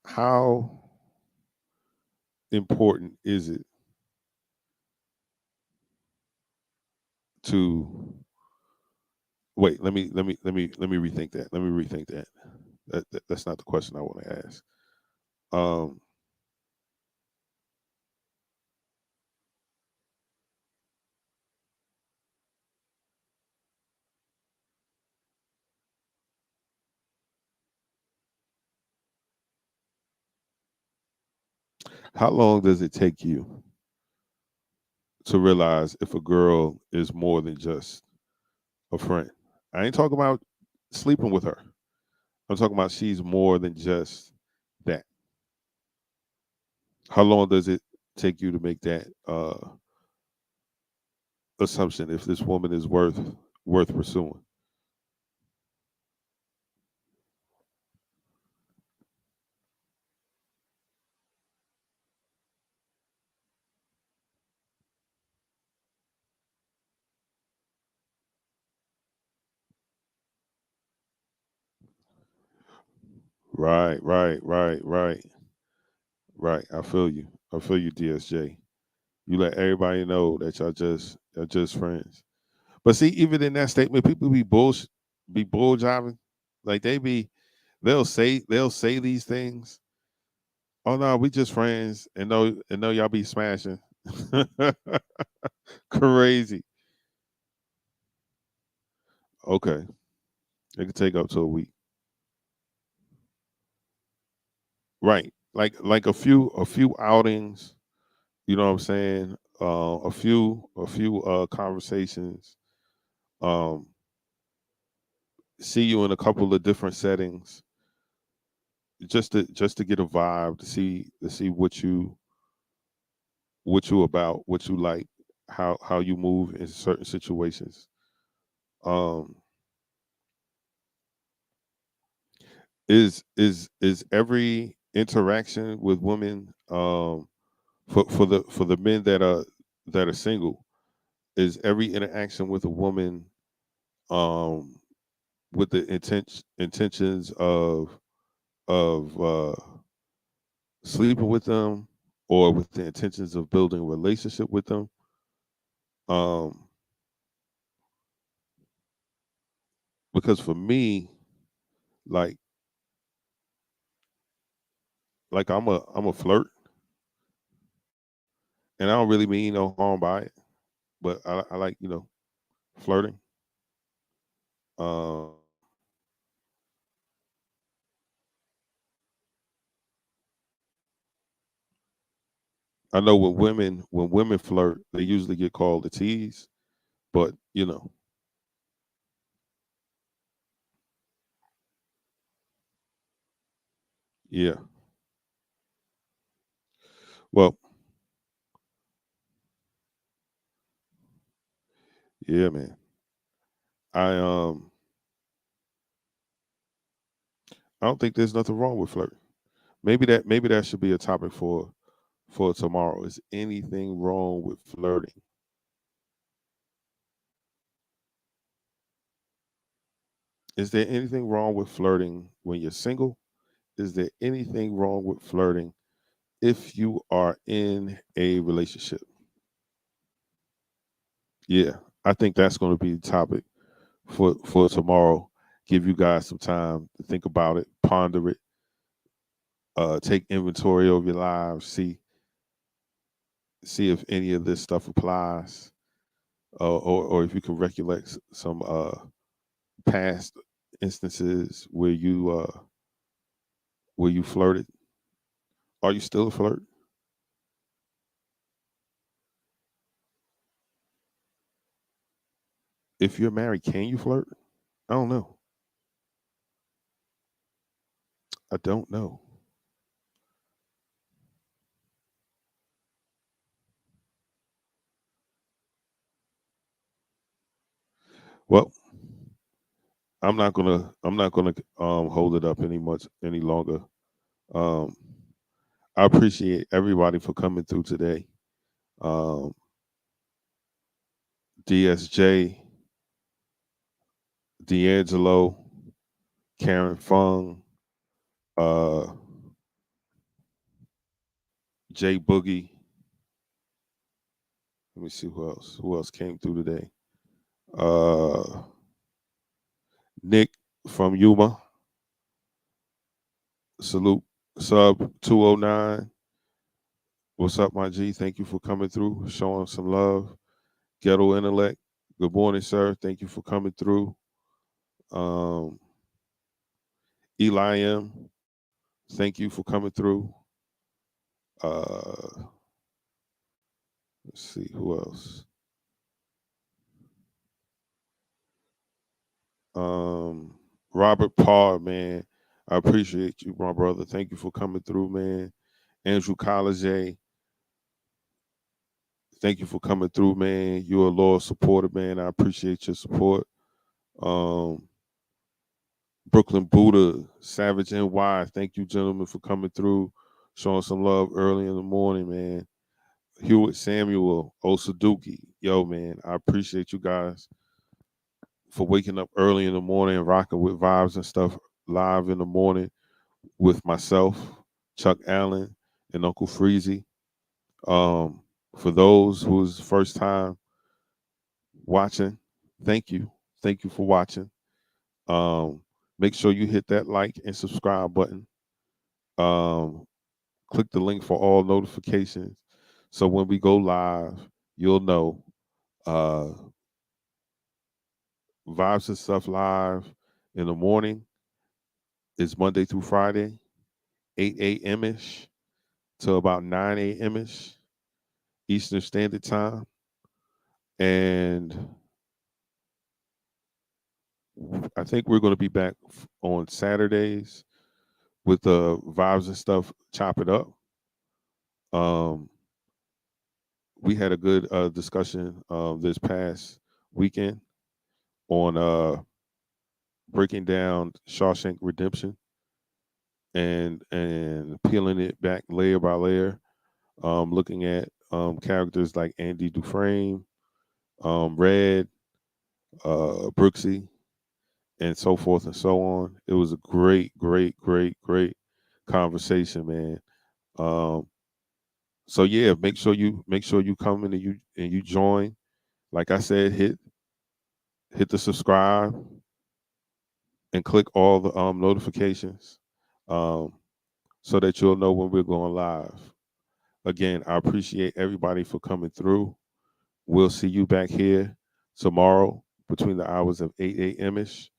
how important is it to wait? Let me rethink that. Let me rethink that. That's not the question I want to ask. Um, How long does it take you to realize if a girl is more than just a friend? I ain't talking about sleeping with her. I'm talking about she's more than just that. How long does it take you to make that assumption if this woman is worth pursuing? Right, right, right, right, right. I feel you. I feel you, DSJ. You let everybody know that y'all just friends. But see, even in that statement, people be bull jiving. Like they'll say these things. Oh no, we just friends, and know y'all be smashing. Crazy. Okay, it could take up to a week. Right, like a few outings. You know what I'm saying? A few conversations. Um, see you in a couple of different settings, just to get a vibe to see what you about, what you like, how you move in certain situations. Um, is every interaction with women for the men that are single, is every interaction with a woman um with the intentions of sleeping with them, or with the intentions of building a relationship with them? um because for me, like I'm a flirt, and I don't really mean no harm by it, but I like flirting. um I know when women flirt, they usually get called a tease, but yeah. Well, yeah, man. I I don't think there's nothing wrong with flirting. Maybe that should be a topic for tomorrow. Is anything wrong with flirting? Is there anything wrong with flirting when you're single? Is there anything wrong with flirting if you are in a relationship? Yeah, I think that's going to be the topic for tomorrow. Give you guys some time to think about it, ponder it, take inventory of your lives, see if any of this stuff applies, or if you can recollect some past instances where you flirted. Are you still a flirt? If you're married, can you flirt? I don't know. I don't know. Well, I'm not gonna hold it up any longer. Um, I appreciate everybody for coming through today. Um, DSJ, D'Angelo, Karen Fung, uh, Jay Boogie. Let me see who else. Who else came through today? Uh, Nick from Yuma. Salute. Sub 209. What's up, my G? Thank you for coming through, showing some love. Ghetto Intellect. Good morning, sir. Thank you for coming through. Um, Eli M. Thank you for coming through. let's see who else. Robert Parr, man. I appreciate you, my brother. Thank you for coming through, man. Andrew College, thank you for coming through, man. You're a loyal supporter, man. I appreciate your support. Um, Brooklyn Buddha, Savage NY, thank you, gentlemen, for coming through, showing some love early in the morning, man. Hewitt Samuel, Osaduki, yo, man, I appreciate you guys for waking up early in the morning and rocking with vibes and stuff live in the morning with myself, Chuck Allen, and Uncle Freezy. For those who's first time watching, thank you. Thank you for watching. Make sure you hit that like and subscribe button. Click the link for all notifications. So when we go live, you'll know. Vibes and Stuff live in the morning is Monday through Friday, 8 a.m. ish to about 9 a.m. ish Eastern Standard Time. And I think we're going to be back on Saturdays with the Vibes and Stuff Chop It Up. We had a good discussion this past weekend on breaking down Shawshank Redemption and peeling it back layer by layer, looking at characters like Andy Dufresne, Red, Brooksy, and so forth and so on. It was a great conversation, man. So yeah, make sure you come in and you join. Like I said, hit the subscribe and click all the notifications so that you'll know when we're going live. Again, I appreciate everybody for coming through. We'll see you back here tomorrow between the hours of 8 a.m. ish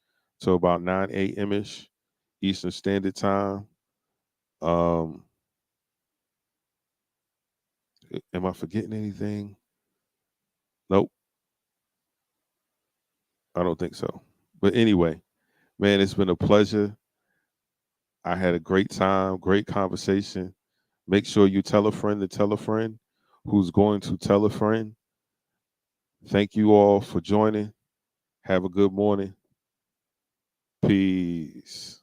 to about 9 a.m. ish Eastern Standard Time. Am I forgetting anything? Nope. I don't think so. But anyway, man, it's been a pleasure. I had a great time, great conversation. Make sure you tell a friend to tell a friend who's going to tell a friend. Thank you all for joining. Have a good morning. Peace.